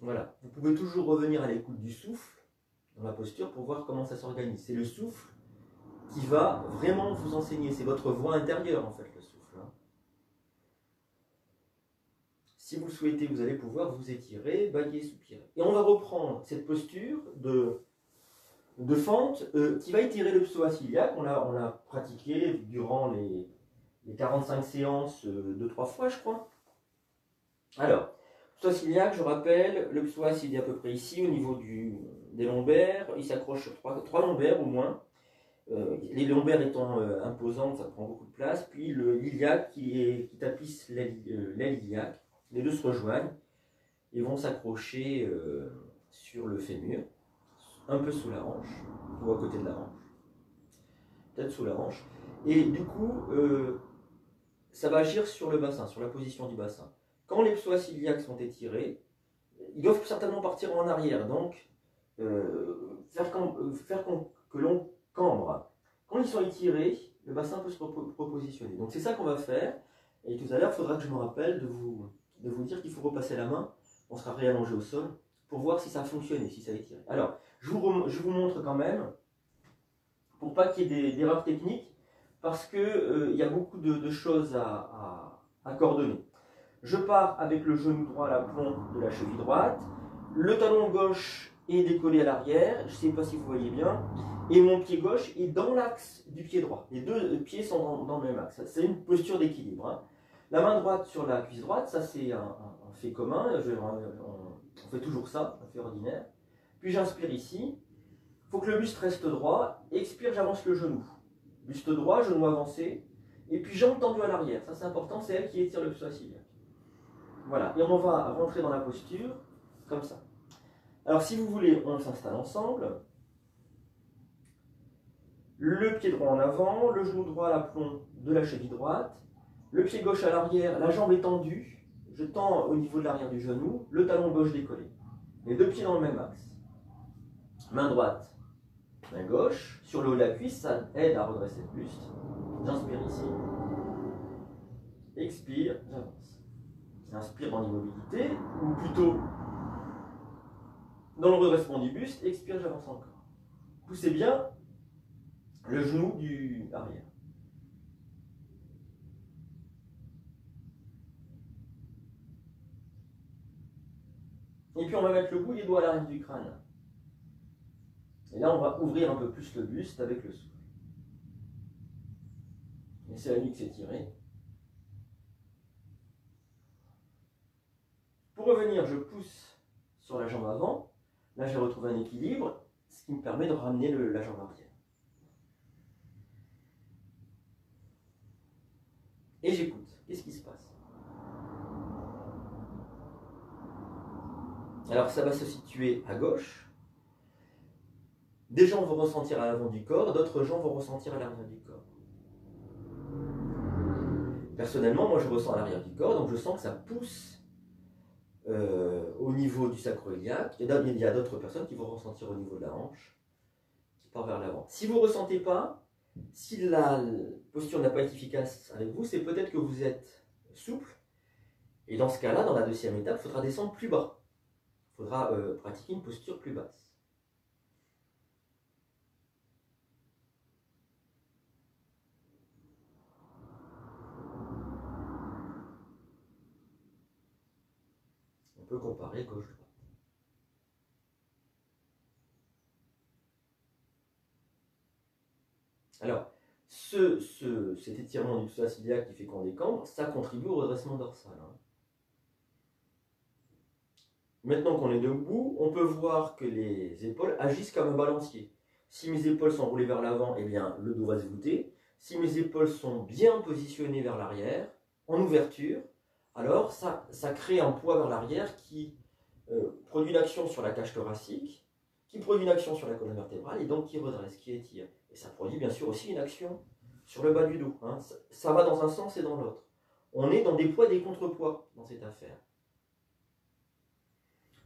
Voilà. Vous pouvez toujours revenir à l'écoute du souffle dans la posture pour voir comment ça s'organise. C'est le souffle qui va vraiment vous enseigner. C'est votre voix intérieure, en fait, le souffle. Hein. Si vous le souhaitez, vous allez pouvoir vous étirer, bailler, soupirer. Et on va reprendre cette posture de fente qui va étirer le psoas iliaque. On l'a pratiqué durant les 45 séances 2-3 fois, je crois. Alors, psoas iliaque, je rappelle, le psoas il est à peu près ici, au niveau des lombaires. Il s'accroche sur 3 lombaires au moins. Les lombaires étant imposantes, ça prend beaucoup de place. Puis l'iliaque qui tapisse l'aile iliaque. Les deux se rejoignent et vont s'accrocher sur le fémur, un peu sous la hanche, ou à côté de la hanche. Peut-être sous la hanche. Et du coup, ça va agir sur le bassin, sur la position du bassin. Quand les psoas iliaques sont étirés, ils doivent certainement partir en arrière. Donc, faire que l'on cambre. Quand ils sont étirés, le bassin peut se repositionner. Donc c'est ça qu'on va faire. Et tout à l'heure, il faudra que je me rappelle de vous dire qu'il faut repasser la main. On sera réallongé au sol pour voir si ça a fonctionné, si ça a étiré. Alors, je vous montre quand même, pour pas qu'il y ait d'erreurs techniques, parce qu'il y a beaucoup de choses à coordonner. Je pars avec le genou droit à l'aplomb de la cheville droite, le talon gauche est décollé à l'arrière, je ne sais pas si vous voyez bien, et mon pied gauche est dans l'axe du pied droit. Les deux pieds sont dans le même axe. C'est une posture d'équilibre. Hein. La main droite sur la cuisse droite, ça c'est un fait commun, on fait toujours ça, un fait ordinaire. Puis j'inspire ici. Il faut que le buste reste droit. Expire, j'avance le genou. Buste droit, genou avancé. Et puis jambes tendues à l'arrière. Ça c'est important, c'est elle qui étire le psoas iliaque. Voilà, et on va rentrer dans la posture comme ça. Alors si vous voulez, on s'installe ensemble. Le pied droit en avant, le genou droit à l'aplomb de la cheville droite. Le pied gauche à l'arrière, la jambe est tendue. Je tends au niveau de l'arrière du genou, le talon gauche décollé. Les deux pieds dans le même axe. Main droite, main gauche. Sur le haut de la cuisse, ça aide à redresser le buste. J'inspire ici. Expire, j'avance. Inspire dans l'immobilité, ou plutôt dans le redressement du buste. Expire, j'avance encore. Poussez bien le genou du arrière. Et puis on va mettre le bout des doigts à l'arrière du crâne. Et là on va ouvrir un peu plus le buste avec le souffle. Laissez la nuque s'étirer. Pour revenir, je pousse sur la jambe avant. Là je retrouve un équilibre, ce qui me permet de ramener la jambe arrière. Et j'écoute. Qu'est-ce qui se passe? Alors ça va se situer à gauche. Des gens vont ressentir à l'avant du corps, d'autres gens vont ressentir à l'arrière du corps. Personnellement, moi je ressens à l'arrière du corps, donc je sens que ça pousse au niveau du sacro-iliaque. Il y a d'autres personnes qui vont ressentir au niveau de la hanche, qui part vers l'avant. Si vous ne ressentez pas, si la posture n'a pas été efficace avec vous, c'est peut-être que vous êtes souple. Et dans ce cas-là, dans la deuxième étape, il faudra descendre plus bas. Il faudra pratiquer une posture plus basse. On peut comparer gauche-droite. Alors, cet étirement du psoas iliaque qui fait qu'on décambre, ça contribue au redressement dorsal. Maintenant qu'on est debout, on peut voir que les épaules agissent comme un balancier. Si mes épaules sont roulées vers l'avant, eh bien le dos va se voûter. Si mes épaules sont bien positionnées vers l'arrière, en ouverture, alors ça crée un poids vers l'arrière qui produit une action sur la cage thoracique, qui produit une action sur la colonne vertébrale et donc qui redresse, qui étire. Et ça produit bien sûr aussi une action sur le bas du dos. Ça va dans un sens et dans l'autre. On est dans des poids et des contrepoids dans cette affaire.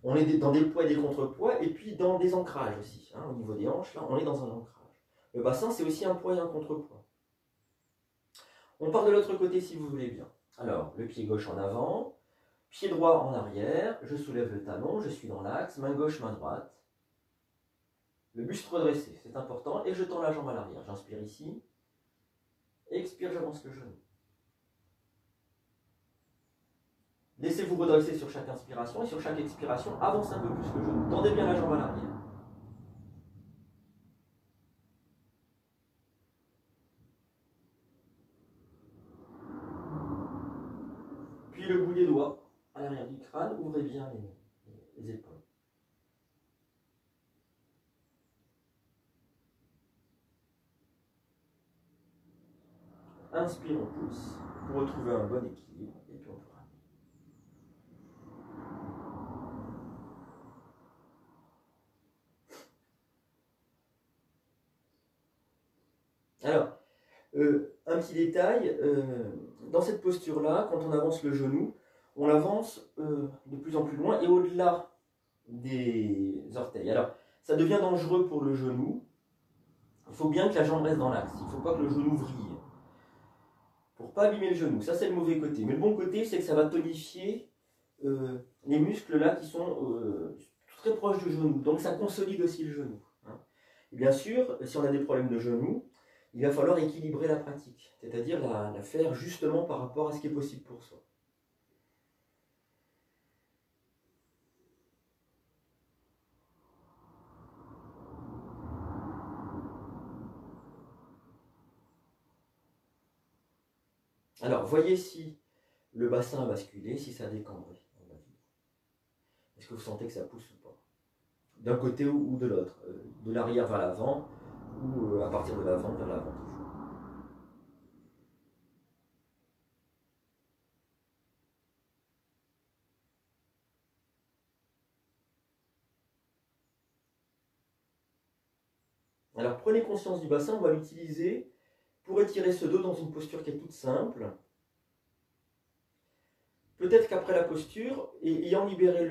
On est dans des poids et des contrepoids, et puis dans des ancrages aussi. Au niveau des hanches, là, on est dans un ancrage. Le bassin, c'est aussi un poids et un contrepoids. On part de l'autre côté si vous voulez bien. Alors, le pied gauche en avant, pied droit en arrière, je soulève le talon, je suis dans l'axe, main gauche, main droite. Le buste redressé, c'est important, et je tends la jambe à l'arrière. J'inspire ici, expire, j'avance le genou. Laissez-vous redresser sur chaque inspiration et sur chaque expiration, avancez un peu plus le genou. Tendez bien la jambe à l'arrière. Puis le bout des doigts à l'arrière du crâne, ouvrez bien les épaules. Inspire, on pousse pour retrouver un bon équilibre et puis on peut ramener. Alors, un petit détail, dans cette posture-là, quand on avance le genou, on l'avance de plus en plus loin et au-delà des orteils. Alors, ça devient dangereux pour le genou. Il faut bien que la jambe reste dans l'axe. Il ne faut pas que le genou vrille. Pour ne pas abîmer le genou. Ça, c'est le mauvais côté. Mais le bon côté, c'est que ça va tonifier les muscles là qui sont très proches du genou. Donc, ça consolide aussi le genou. Et bien sûr, si on a des problèmes de genou, il va falloir équilibrer la pratique. C'est-à-dire la faire justement par rapport à ce qui est possible pour soi. Alors, voyez si le bassin a basculé, si ça a décambré. Est-ce que vous sentez que ça pousse ou pas? d'un côté ou de l'autre, de l'arrière vers l'avant, ou à partir de l'avant vers l'avant. Alors prenez conscience du bassin, on va l'utiliser pour étirer ce dos dans une posture qui est toute simple. Peut-être qu'après la posture, ayant libéré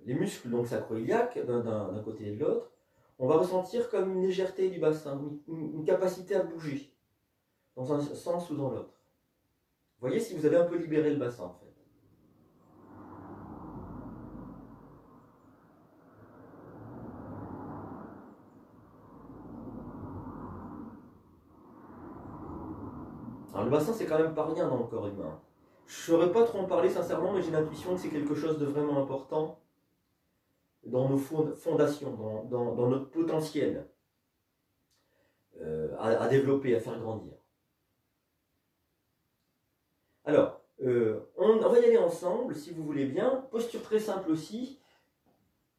les muscles donc sacro-iliaques d'un côté et de l'autre, on va ressentir comme une légèreté du bassin, une capacité à bouger dans un sens ou dans l'autre. Voyez si vous avez un peu libéré le bassin en fait. Alors le bassin c'est quand même pas rien dans le corps humain. Je ne saurais pas trop en parler sincèrement, mais j'ai l'intuition que c'est quelque chose de vraiment important dans nos fondations, dans notre potentiel à développer, à faire grandir. Alors, on va y aller ensemble, si vous voulez bien. Posture très simple aussi,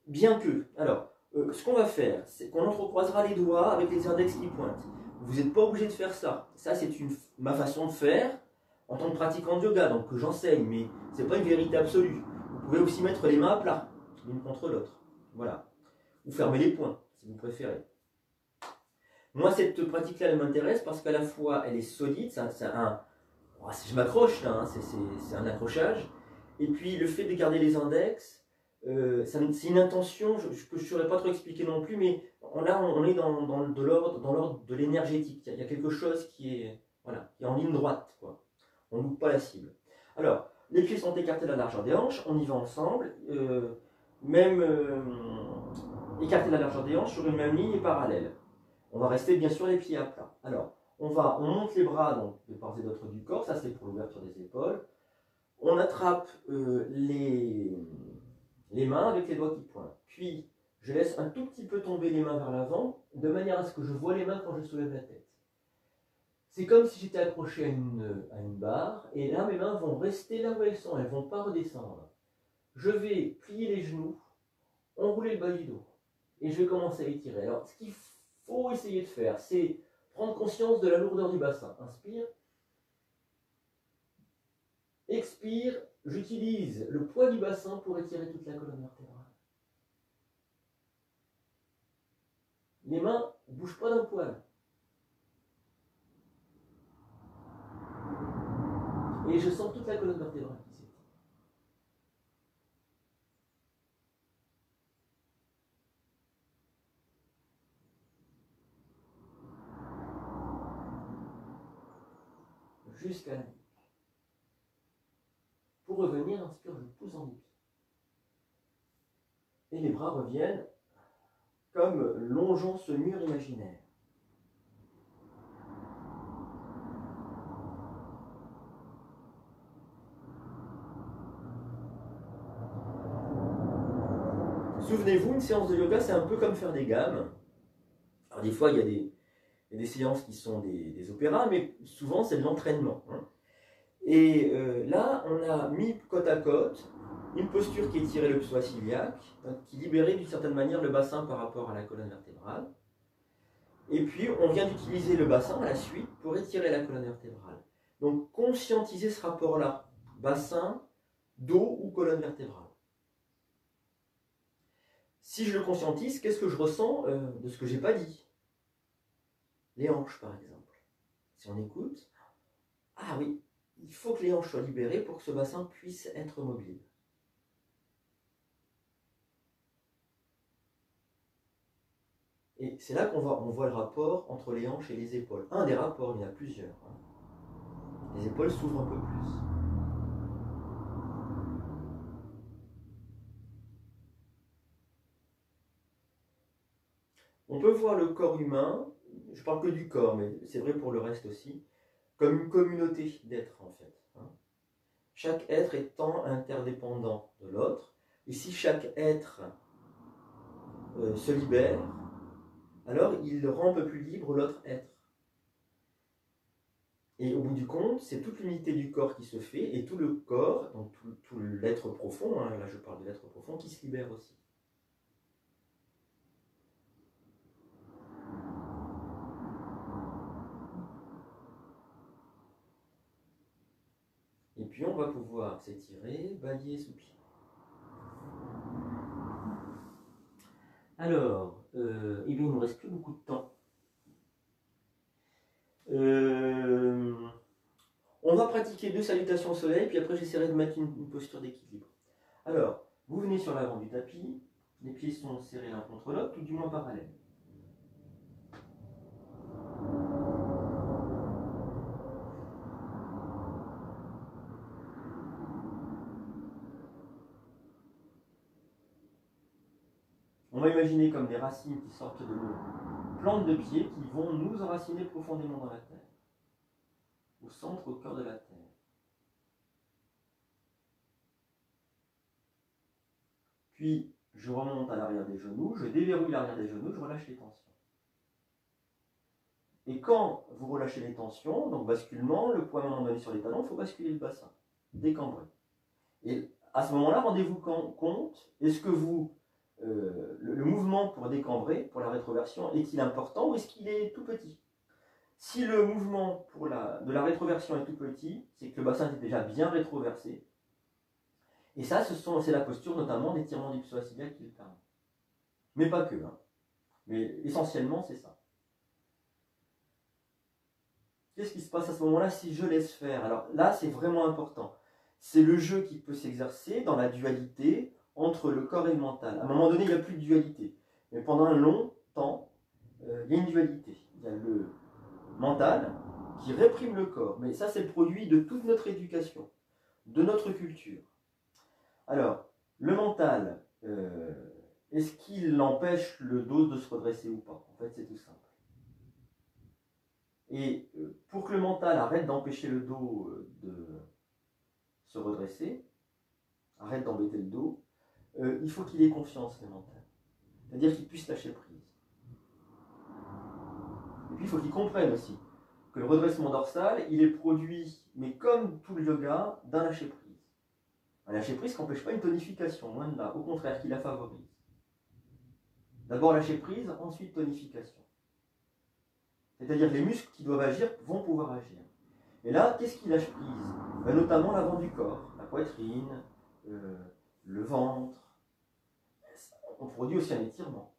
bien que. Alors, ce qu'on va faire, c'est qu'on entrecroisera les doigts avec les index qui pointent. Vous n'êtes pas obligé de faire ça. Ça, c'est ma façon de faire en tant que pratiquant de yoga, donc que j'enseigne, mais ce n'est pas une vérité absolue. Vous pouvez aussi mettre les mains à plat, l'une contre l'autre. Voilà. Ou fermer les poings, si vous préférez. Moi, cette pratique-là, elle m'intéresse parce qu'à la fois, elle est solide, je m'accroche là, hein, c'est un accrochage. Et puis, le fait de garder les index, c'est une intention, je ne saurais pas trop expliquer non plus, mais là, on est dans l'ordre de l'énergétique. Il y a quelque chose qui est, voilà, qui est en ligne droite, quoi. On ne loupe pas la cible. Alors, les pieds sont écartés à la largeur des hanches, on y va ensemble. Même écarter la largeur des hanches sur une même ligne et parallèle. On va rester bien sûr les pieds à plat. Alors, on monte les bras donc, de part et d'autre du corps, ça c'est pour l'ouverture des épaules. On attrape les mains avec les doigts qui pointent. Puis, je laisse un tout petit peu tomber les mains vers l'avant, de manière à ce que je vois les mains quand je soulève la tête. C'est comme si j'étais accroché à une barre, et là mes mains vont rester là où elles sont, elles ne vont pas redescendre. Je vais plier les genoux, enrouler le bas du dos, et je vais commencer à étirer. Alors, ce qu'il faut essayer de faire, c'est prendre conscience de la lourdeur du bassin. Inspire. Expire. J'utilise le poids du bassin pour étirer toute la colonne vertébrale. Les mains ne bougent pas d'un poil. Et je sens toute la colonne vertébrale qui s'étire. Jusqu'à la nuque. Pour revenir, inspire, je pousse en nuque. Et les bras reviennent comme longeant ce mur imaginaire. Souvenez-vous, une séance de yoga, c'est un peu comme faire des gammes. Alors des fois, il y a des séances qui sont des opéras, mais souvent, c'est de l'entraînement. Hein. Et là, on a mis côte à côte une posture qui étirait le psoas iliaque, qui libérait d'une certaine manière le bassin par rapport à la colonne vertébrale. Et puis, on vient d'utiliser le bassin à la suite pour étirer la colonne vertébrale. Donc, conscientiser ce rapport-là, bassin, dos ou colonne vertébrale. Si je le conscientise, qu'est-ce que je ressens de ce que je n'ai pas dit? Les hanches, par exemple. Si on écoute, ah oui, il faut que les hanches soient libérées pour que ce bassin puisse être mobile. Et c'est là qu'on voit le rapport entre les hanches et les épaules. Un des rapports, il y en a plusieurs. Hein. Les épaules s'ouvrent un peu plus. On peut voir le corps humain, je parle que du corps, mais c'est vrai pour le reste aussi, comme une communauté d'êtres en fait. Hein. Chaque être étant interdépendant de l'autre, et si chaque être se libère, alors il rend un peu plus libre l'autre être. Et au bout du compte, c'est toute l'unité du corps qui se fait, et tout le corps, donc tout l'être profond, hein, là je parle de l'être profond, qui se libère aussi. on va pouvoir s'étirer, balayer, soupirer. Alors, eh bien, il ne nous reste plus beaucoup de temps. On va pratiquer 2 salutations au soleil, puis après j'essaierai de mettre une posture d'équilibre. Alors, vous venez sur l'avant du tapis, les pieds sont serrés l'un contre l'autre, ou du moins parallèles. On va imaginer comme des racines qui sortent de nos plantes de pied qui vont nous enraciner profondément dans la terre, au centre, au cœur de la terre. Puis, je remonte à l'arrière des genoux, je déverrouille l'arrière des genoux, je relâche les tensions. Et quand vous relâchez les tensions, donc basculement, le poids à un moment donné sur les talons, il faut basculer le bassin, décambrer. Et à ce moment-là, rendez-vous compte, est-ce que le mouvement pour décambrer, pour la rétroversion, est-il important ou est-ce qu'il est tout petit? Si le mouvement de la rétroversion est tout petit, c'est que le bassin est déjà bien rétroversé. Et ça, c'est la posture notamment d'étirement du psoas-iliaque qui le permet. Mais pas que. Hein. Mais essentiellement, c'est ça. Qu'est-ce qui se passe à ce moment-là si je laisse faire? Alors là, c'est vraiment important. C'est le jeu qui peut s'exercer dans la dualité entre le corps et le mental. À un moment donné, il n'y a plus de dualité. Mais pendant un long temps, il y a une dualité. Il y a le mental qui réprime le corps. Mais ça, c'est le produit de toute notre éducation, de notre culture. Alors, le mental, est-ce qu'il empêche le dos de se redresser ou pas? En fait, c'est tout simple. Et pour que le mental arrête d'empêcher le dos de se redresser, arrête d'embêter le dos, il faut qu'il ait confiance, le mental. C'est-à-dire qu'il puisse lâcher prise. Et puis il faut qu'il comprenne aussi que le redressement dorsal, il est produit, mais comme tout le yoga, d'un lâcher prise. Un lâcher prise qui n'empêche pas une tonification, loin de là, au contraire, qui la favorise. D'abord lâcher prise, ensuite tonification. C'est-à-dire que les muscles qui doivent agir vont pouvoir agir. Et là, qu'est-ce qui lâche prise? Notamment l'avant du corps, la poitrine, le ventre. On produit aussi un étirement.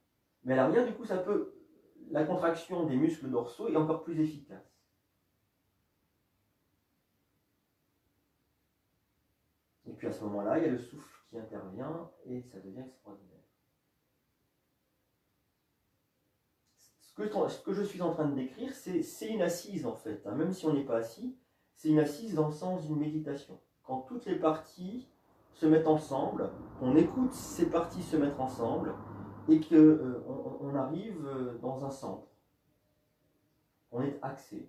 Mais à l'arrière, du coup, la contraction des muscles dorsaux est encore plus efficace. Et puis à ce moment-là, il y a le souffle qui intervient et ça devient extraordinaire. Ce que je suis en train de décrire, c'est une assise en fait. Même si on n'est pas assis, c'est une assise dans le sens d'une méditation. Quand toutes les parties se mettent ensemble, qu'on écoute ces parties se mettre ensemble et qu'on arrive dans un centre. On est axé.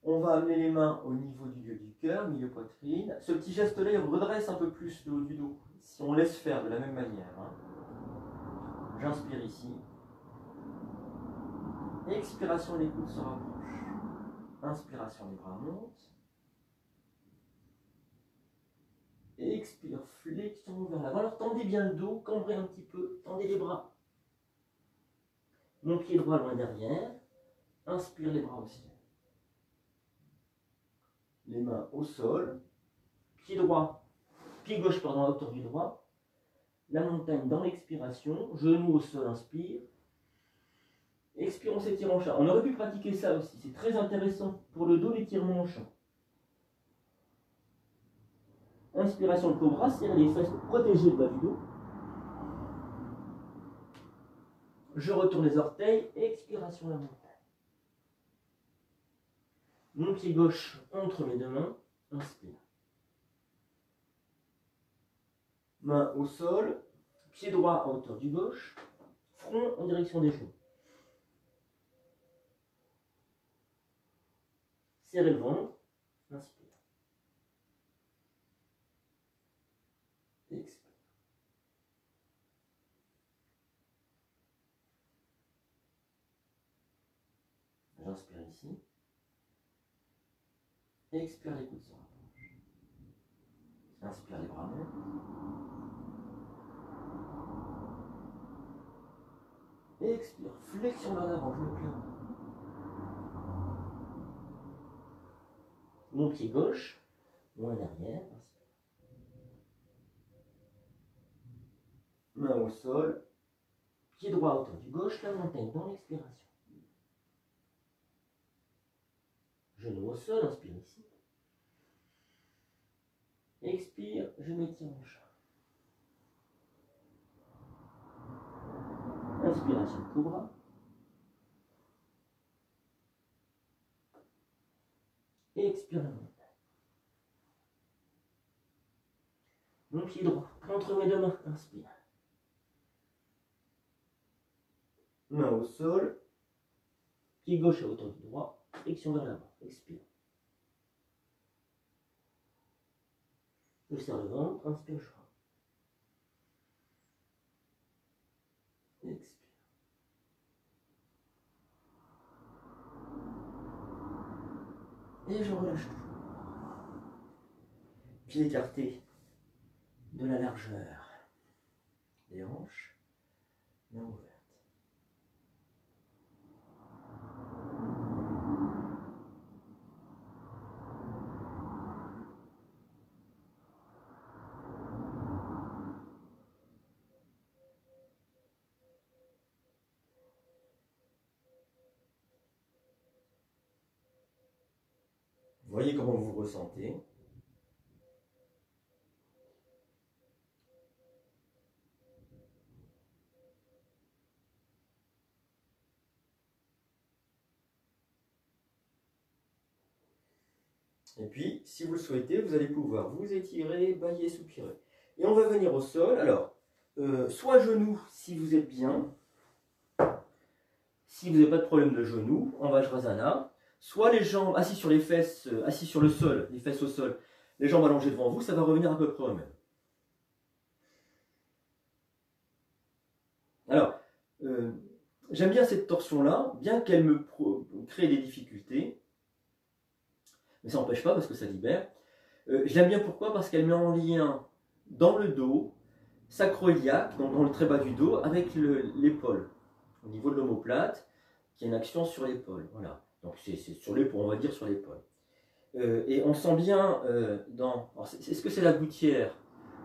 On va amener les mains au niveau du lieu du cœur, milieu poitrine. Ce petit geste-là, il redresse un peu plus le haut du dos. Si on laisse faire de la même manière. Hein. J'inspire ici. Expiration, les coudes se rapprochent. Inspiration, les bras montent. Expire, flexion vers l'avant. Alors tendez bien le dos, cambrez un petit peu, tendez les bras. Mon pied droit loin derrière. Inspire, les bras au ciel. Les mains au sol. Pied gauche à hauteur du droit. La montagne dans l'expiration, genou au sol, inspire. Expire, on s'étire en chat. On aurait pu pratiquer ça aussi, c'est très intéressant pour le dos, l'étirement en chat. Inspiration, le cobra, serre les fesses pour protéger le bas du dos. Je retourne les orteils, expiration, la montagne. Mon pied gauche entre mes deux mains, inspire. Main au sol, pied droit à hauteur du gauche, front en direction des genoux. Serrez le ventre, inspire. Expire. J'inspire ici. Expire, les coudes se rapprochent. Inspire, les bras montent. Expire, flexion vers l'avant, je me plains. Mon pied gauche, moins derrière. Main au sol. Pied droit autour du gauche, la montagne dans l'expiration. Genou au sol, inspire ici. Expire, je m'étire mon chat. Inspiration cobra. Et expire la montagne. Mon pied droit entre mes deux mains, inspire. Main au sol. Pied gauche à hauteur du droit. Flexion vers l'avant. Expire. Je serre le ventre, inspire, je crois. Expire. Et je relâche tout. Pied écarté de la largeur des hanches, main ouverte. Voyez comment vous vous ressentez. Et puis, si vous le souhaitez, vous allez pouvoir vous étirer, bâiller, soupirer. Et on va venir au sol. Alors, soit genoux si vous êtes bien. Si vous n'avez pas de problème de genoux, en Vajrasana. Soit les jambes assis sur les fesses, assis sur le sol, les fesses au sol, les jambes allongées devant vous, ça va revenir à peu près au même. Alors, j'aime bien cette torsion-là, bien qu'elle me crée des difficultés, mais ça n'empêche pas parce que ça libère. Je l'aime bien pourquoi? Parce qu'elle met en lien dans le dos, sacro-iliaque, donc dans le très bas du dos, avec l'épaule, au niveau de l'omoplate, qui a une action sur l'épaule. Voilà. Donc c'est sur l'épaule, on va dire sur l'épaule. Et on sent bien dans... Est-ce que c'est la gouttière?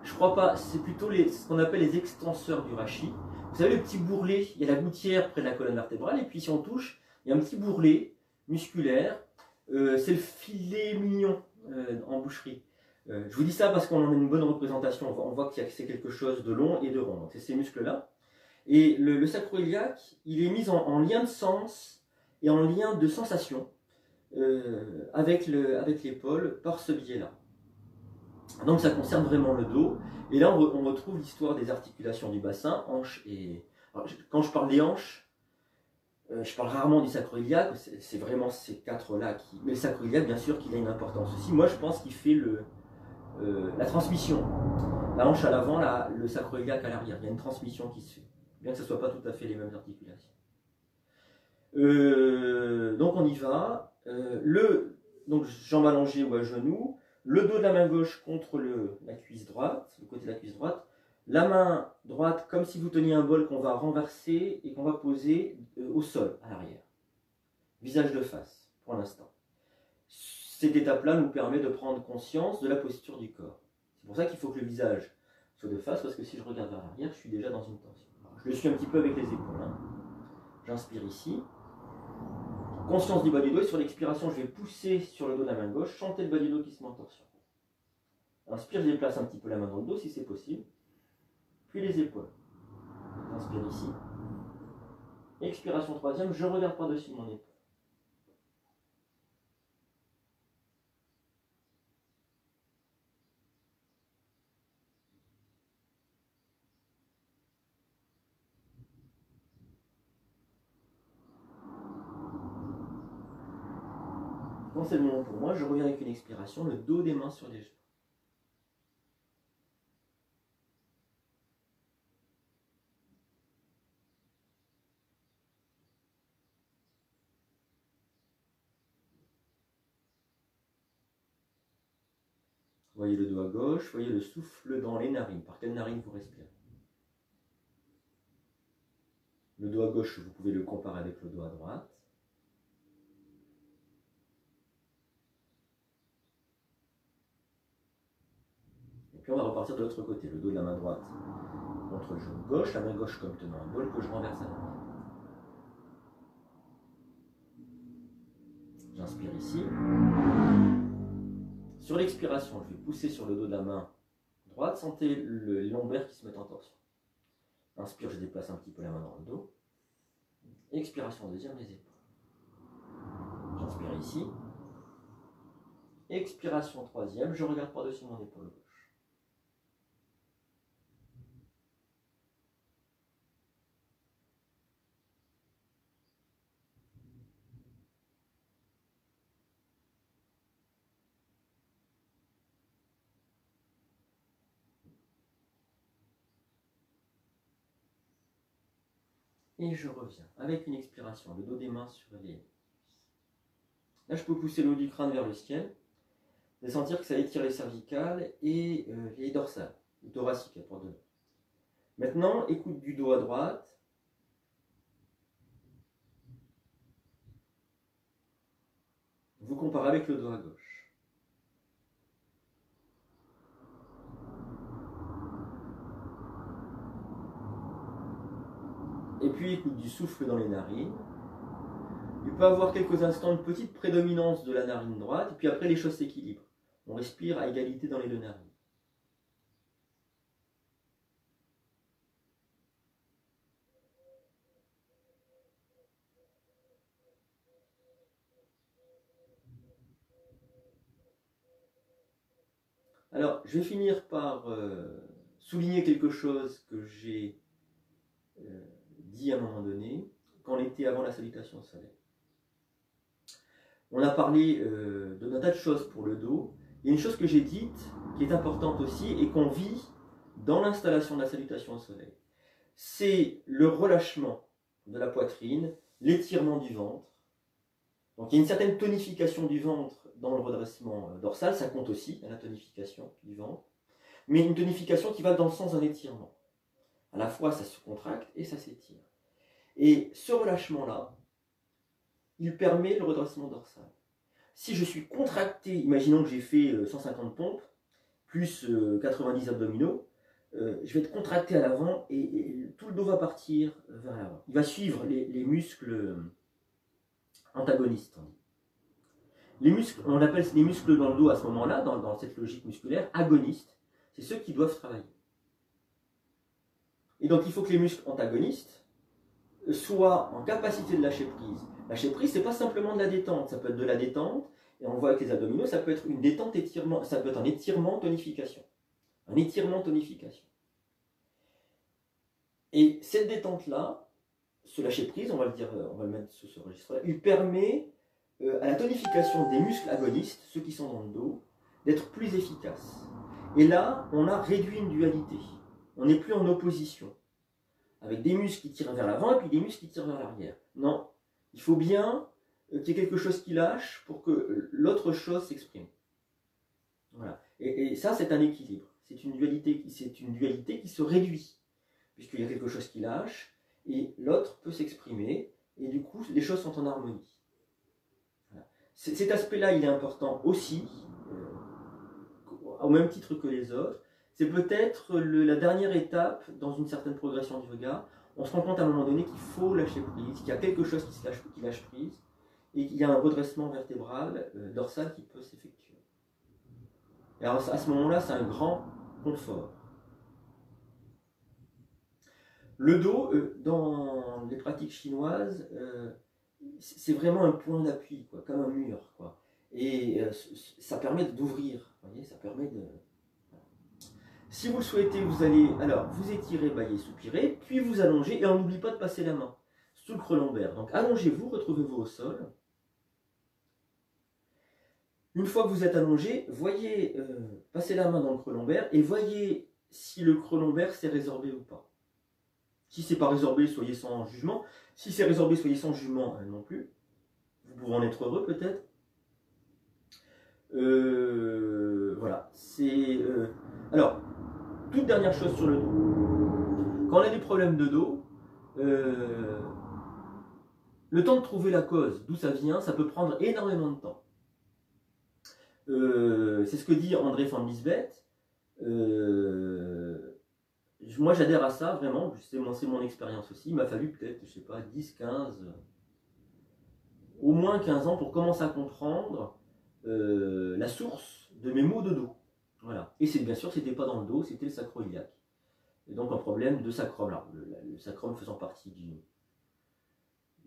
Je crois pas, c'est plutôt ce qu'on appelle les extenseurs du rachis. Vous savez, le petit bourrelet, il y a la gouttière près de la colonne vertébrale, et puis si on touche, il y a un petit bourrelet musculaire. C'est le filet mignon en boucherie. Je vous dis ça parce qu'on en a une bonne représentation. On voit que c'est quelque chose de long et de rond. Donc c'est ces muscles-là. Et le sacro-iliaque, il est mis en lien de sens et en lien de sensation avec l'épaule par ce biais-là. Donc ça concerne vraiment le dos. Et là, on retrouve l'histoire des articulations du bassin, hanches et... Alors, quand je parle des hanches, je parle rarement du sacro-iliaque, c'est vraiment ces quatre-là qui... Mais le sacro-iliaque, bien sûr, qu'il a une importance aussi. Moi, je pense qu'il fait la transmission. La hanche à l'avant, le sacro-iliaque à l'arrière. Il y a une transmission qui se fait. Bien que ce ne soit pas tout à fait les mêmes articulations. Donc on y va. Donc jambes allongées ou à genoux. Le dos de la main gauche contre la cuisse droite, le côté de la cuisse droite. La main droite comme si vous teniez un bol qu'on va renverser et qu'on va poser au sol, à l'arrière. Visage de face, pour l'instant. Cette étape-là nous permet de prendre conscience de la posture du corps. C'est pour ça qu'il faut que le visage soit de face, parce que si je regarde vers l'arrière, je suis déjà dans une tension. Alors, je le suis un petit peu avec les épaules. Hein. J'inspire ici. Conscience du bas du dos, et sur l'expiration, je vais pousser sur le dos de la main gauche, chanter le bas du dos qui se met en torsion. Inspire, je déplace un petit peu la main dans le dos si c'est possible. Puis les épaules. Inspire ici. Expiration troisième, je regarde par-dessus mon épaule. Quand c'est le moment pour moi, je reviens avec une expiration, le dos des mains sur les genoux. Voyez le dos à gauche, voyez le souffle dans les narines. Par quelle narine vous respirez? Le dos à gauche, vous pouvez le comparer avec le dos à droite. puis on va repartir de l'autre côté, le dos de la main droite contre le genou gauche, la main gauche comme tenant un bol que je renverse à l'arrière. J'inspire ici. Sur l'expiration, je vais pousser sur le dos de la main droite, sentez les lombaires qui se mettent en torsion. Inspire, je déplace un petit peu la main dans le dos. Expiration deuxième, les épaules. J'inspire ici. Expiration troisième, je regarde par-dessus mon épaule gauche. Et je reviens avec une expiration, le dos des mains sur les... Là, je peux pousser le haut du crâne vers le ciel et sentir que ça étire les cervicales et les dorsales, les thoraciques, pour de... Maintenant, écoute du dos à droite. Vous comparez avec le dos à gauche. Et puis écoute du souffle dans les narines. Il peut y avoir quelques instants une petite prédominance de la narine droite, et puis après les choses s'équilibrent. On respire à égalité dans les deux narines. Alors, je vais finir par souligner quelque chose que j'ai dit à un moment donné, quand on était avant la salutation au soleil. On a parlé d'un tas de choses pour le dos. Il y a une chose que j'ai dite, qui est importante aussi, et qu'on vit dans l'installation de la salutation au soleil. C'est le relâchement de la poitrine, l'étirement du ventre. Donc il y a une certaine tonification du ventre dans le redressement dorsal, ça compte aussi, la tonification du ventre, mais une tonification qui va dans le sens d'un étirement. À la fois ça se contracte et ça s'étire. Et ce relâchement-là, il permet le redressement dorsal. Si je suis contracté, imaginons que j'ai fait 150 pompes, plus 90 abdominaux, je vais être contracté à l'avant et tout le dos va partir vers l'avant. Il va suivre les muscles antagonistes. Les muscles, on appelle les muscles dans le dos à ce moment-là, dans cette logique musculaire, agonistes. C'est ceux qui doivent travailler. Et donc il faut que les muscles antagonistes soient en capacité de lâcher prise. Lâcher prise, c'est pas simplement de la détente, ça peut être de la détente, et on voit avec les abdominaux, ça peut être une détente étirement, ça peut être un étirement tonification. Un étirement tonification. Et cette détente-là, ce lâcher prise, on va le mettre sous ce registre-là, il permet à la tonification des muscles agonistes, ceux qui sont dans le dos, d'être plus efficace. Et là, on a réduit une dualité. On n'est plus en opposition, avec des muscles qui tirent vers l'avant et puis des muscles qui tirent vers l'arrière. Non, il faut bien qu'il y ait quelque chose qui lâche pour que l'autre chose s'exprime. Voilà. Et ça, c'est un équilibre. C'est une dualité qui se réduit, puisqu'il y a quelque chose qui lâche, et l'autre peut s'exprimer, et du coup, les choses sont en harmonie. Voilà. Cet aspect-là, il est important aussi, au même titre que les autres. C'est peut-être la dernière étape dans une certaine progression du yoga. On se rend compte à un moment donné qu'il faut lâcher prise, qu'il y a quelque chose qui lâche prise, et qu'il y a un redressement vertébral, dorsal qui peut s'effectuer. Et alors à ce moment-là, c'est un grand confort. Le dos, dans les pratiques chinoises, c'est vraiment un point d'appui, comme un mur, quoi. Et ça permet d'ouvrir, ça permet de... Si vous le souhaitez, vous allez alors vous étirer, bailler, soupirer, puis vous allongez, et on n'oublie pas de passer la main sous le creux lombaire. Donc allongez-vous, retrouvez-vous au sol. Une fois que vous êtes allongé, voyez passer la main dans le creux lombaire et voyez si le creux lombaire s'est résorbé ou pas. Si ce n'est pas résorbé, soyez sans jugement. Si c'est résorbé, soyez sans jugement non plus. Vous pouvez en être heureux peut-être. Voilà. Alors, toute dernière chose sur le dos. Quand on a des problèmes de dos, le temps de trouver la cause, d'où ça vient, ça peut prendre énormément de temps. C'est ce que dit André van Liesbeth. Moi, j'adhère à ça, vraiment. C'est mon expérience aussi. Il m'a fallu peut-être, je sais pas, 10, 15, au moins 15 ans pour commencer à comprendre la source de mes maux de dos. Voilà. Et c'est bien sûr, c'était pas dans le dos, c'était le sacro-iliaque. Et donc un problème de sacrum, là, le sacrum faisant partie de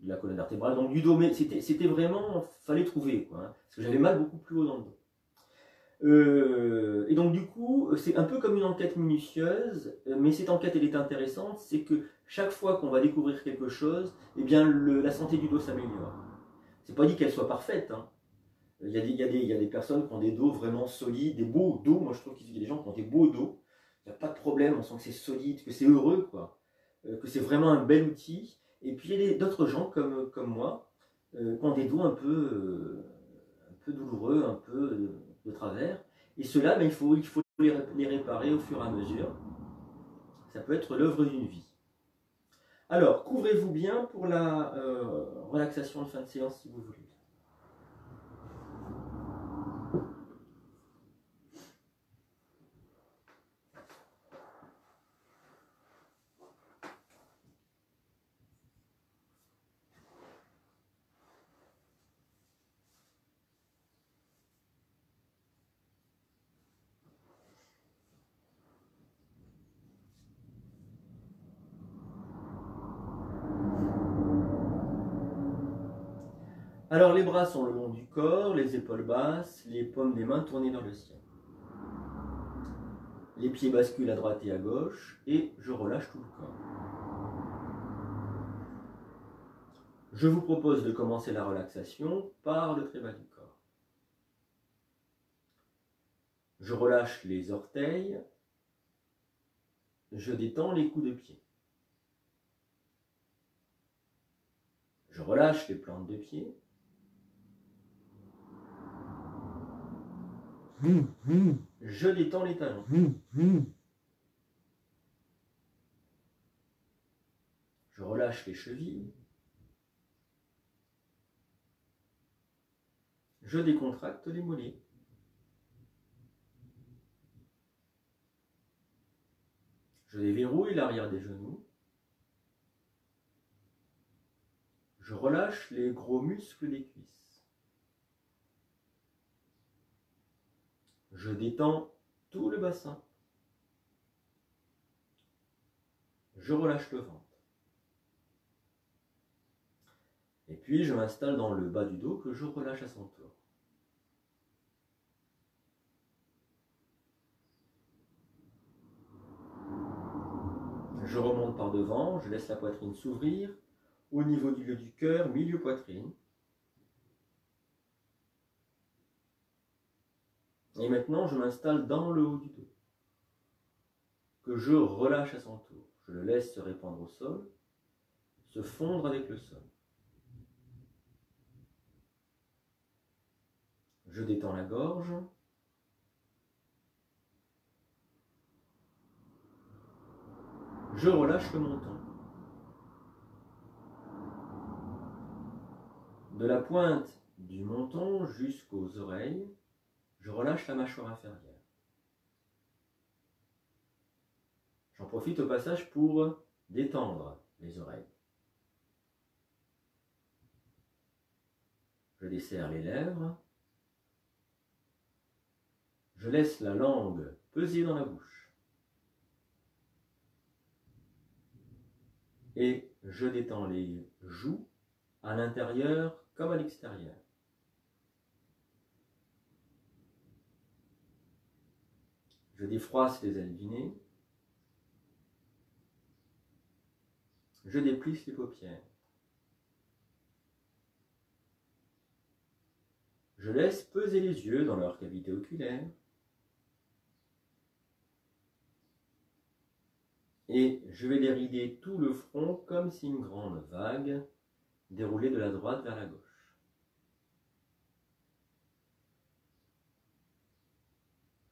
la colonne vertébrale, donc du dos, mais c'était vraiment, fallait trouver, quoi, hein, parce que j'avais mal beaucoup plus haut dans le dos. Et donc du coup, c'est un peu comme une enquête minutieuse, mais cette enquête elle est intéressante, c'est que chaque fois qu'on va découvrir quelque chose, eh bien la santé du dos s'améliore. C'est pas dit qu'elle soit parfaite, hein. Il y a des personnes qui ont des dos vraiment solides, des beaux dos. Moi, je trouve qu'il y a des gens qui ont des beaux dos. Il n'y a pas de problème, on sent que c'est solide, que c'est heureux, quoi. Que c'est vraiment un bel outil. Et puis, il y a d'autres gens comme moi qui ont des dos un peu douloureux, un peu de travers. Et ceux-là, ben, il faut les réparer au fur et à mesure. Ça peut être l'œuvre d'une vie. Alors, couvrez-vous bien pour la relaxation de fin de séance si vous voulez. Alors les bras sont le long du corps, les épaules basses, les paumes des mains tournées vers le ciel. Les pieds basculent à droite et à gauche et je relâche tout le corps. Je vous propose de commencer la relaxation par le très bas du corps. Je relâche les orteils, je détends les coups de pied. Je relâche les plantes de pied. Je détends les talons. Je relâche les chevilles. Je décontracte les mollets. Je déverrouille l'arrière des genoux. Je relâche les gros muscles des cuisses. Je détends tout le bassin. Je relâche le ventre. Et puis je m'installe dans le bas du dos que je relâche à son tour. Je remonte par devant, je laisse la poitrine s'ouvrir au niveau du lieu du cœur, milieu poitrine. Et maintenant, je m'installe dans le haut du dos, que je relâche à son tour. Je le laisse se répandre au sol, se fondre avec le sol. Je détends la gorge. Je relâche le menton. De la pointe du menton jusqu'aux oreilles, je relâche la mâchoire inférieure. J'en profite au passage pour détendre les oreilles. Je desserre les lèvres. Je laisse la langue peser dans la bouche. Et je détends les joues à l'intérieur comme à l'extérieur. Je défroisse les ailes du nez. Je déplisse les paupières. Je laisse peser les yeux dans leur cavité oculaire. Et je vais dérider tout le front comme si une grande vague déroulait de la droite vers la gauche.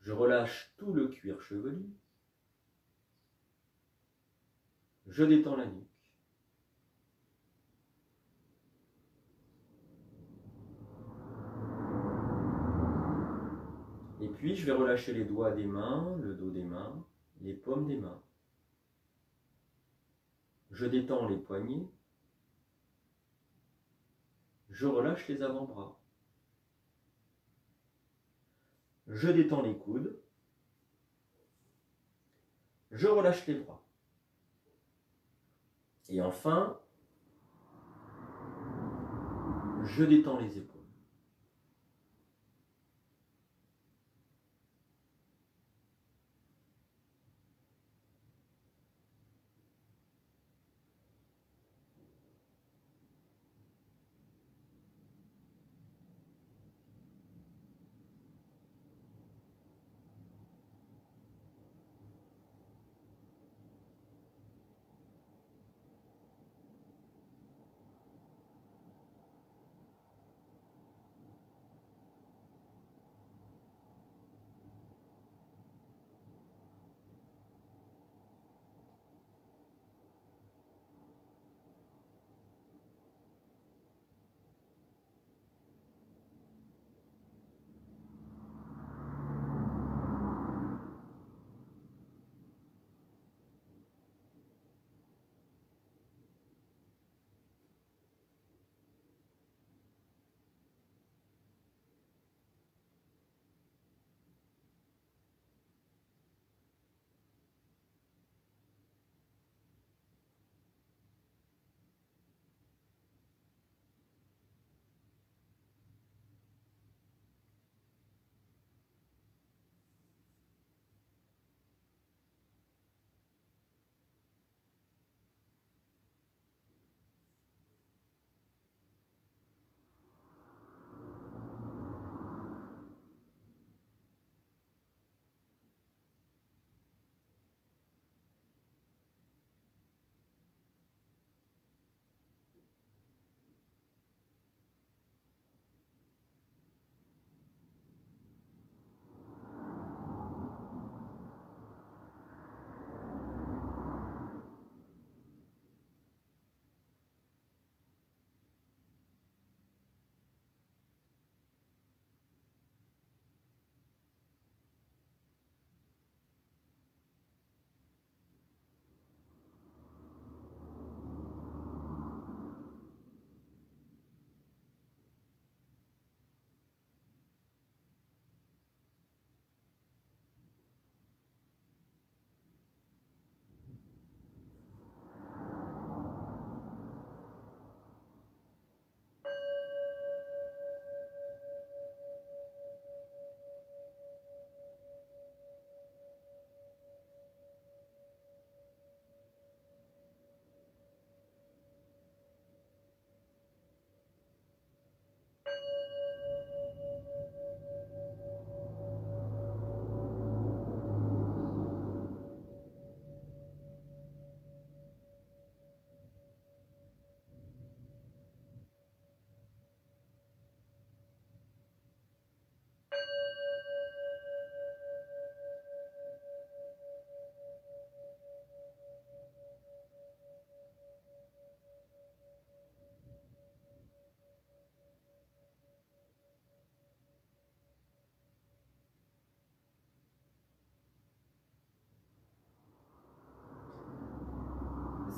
Je relâche tout le cuir chevelu. Je détends la nuque. Et Puis je vais relâcher les doigts des mains, le dos des mains, les paumes des mains. Je détends les poignets. Je relâche les avant-bras. Je détends les coudes. Je relâche les bras. Et enfin, je détends les épaules.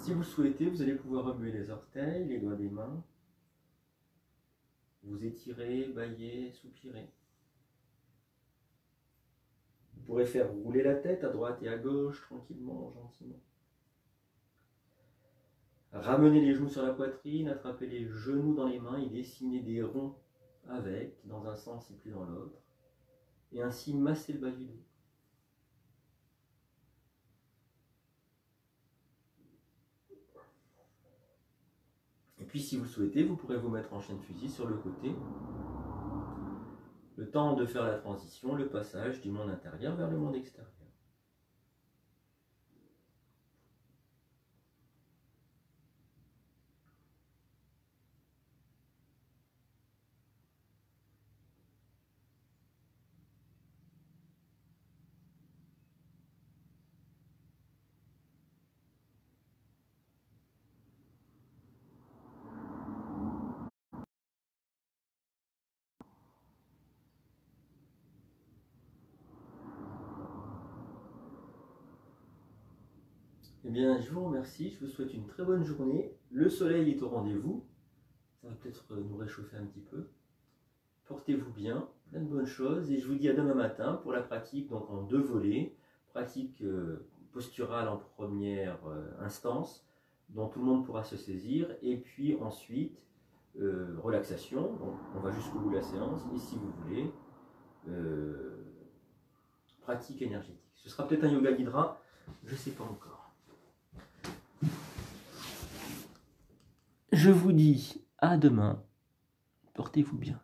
Si vous souhaitez, vous allez pouvoir remuer les orteils, les doigts des mains. Vous étirez, bâillez, soupirez. Vous pourrez faire rouler la tête à droite et à gauche, tranquillement, gentiment. Ramenez les genoux sur la poitrine, attrapez les genoux dans les mains et dessinez des ronds avec, dans un sens et puis dans l'autre. Et ainsi massez le bas du dos. Et puis si vous le souhaitez, vous pourrez vous mettre en chien de fusil sur le côté. Le temps de faire la transition, le passage du monde intérieur vers le monde extérieur. Eh bien, je vous remercie, je vous souhaite une très bonne journée. Le soleil est au rendez-vous, ça va peut-être nous réchauffer un petit peu. Portez-vous bien, plein de bonnes choses, et je vous dis à demain matin pour la pratique, donc en 2 volets. Pratique posturale en première instance, dont tout le monde pourra se saisir, et puis ensuite relaxation, donc on va jusqu'au bout de la séance, et si vous voulez, pratique énergétique. Ce sera peut-être un yoga nidra, je ne sais pas encore. Je vous dis à demain, portez-vous bien.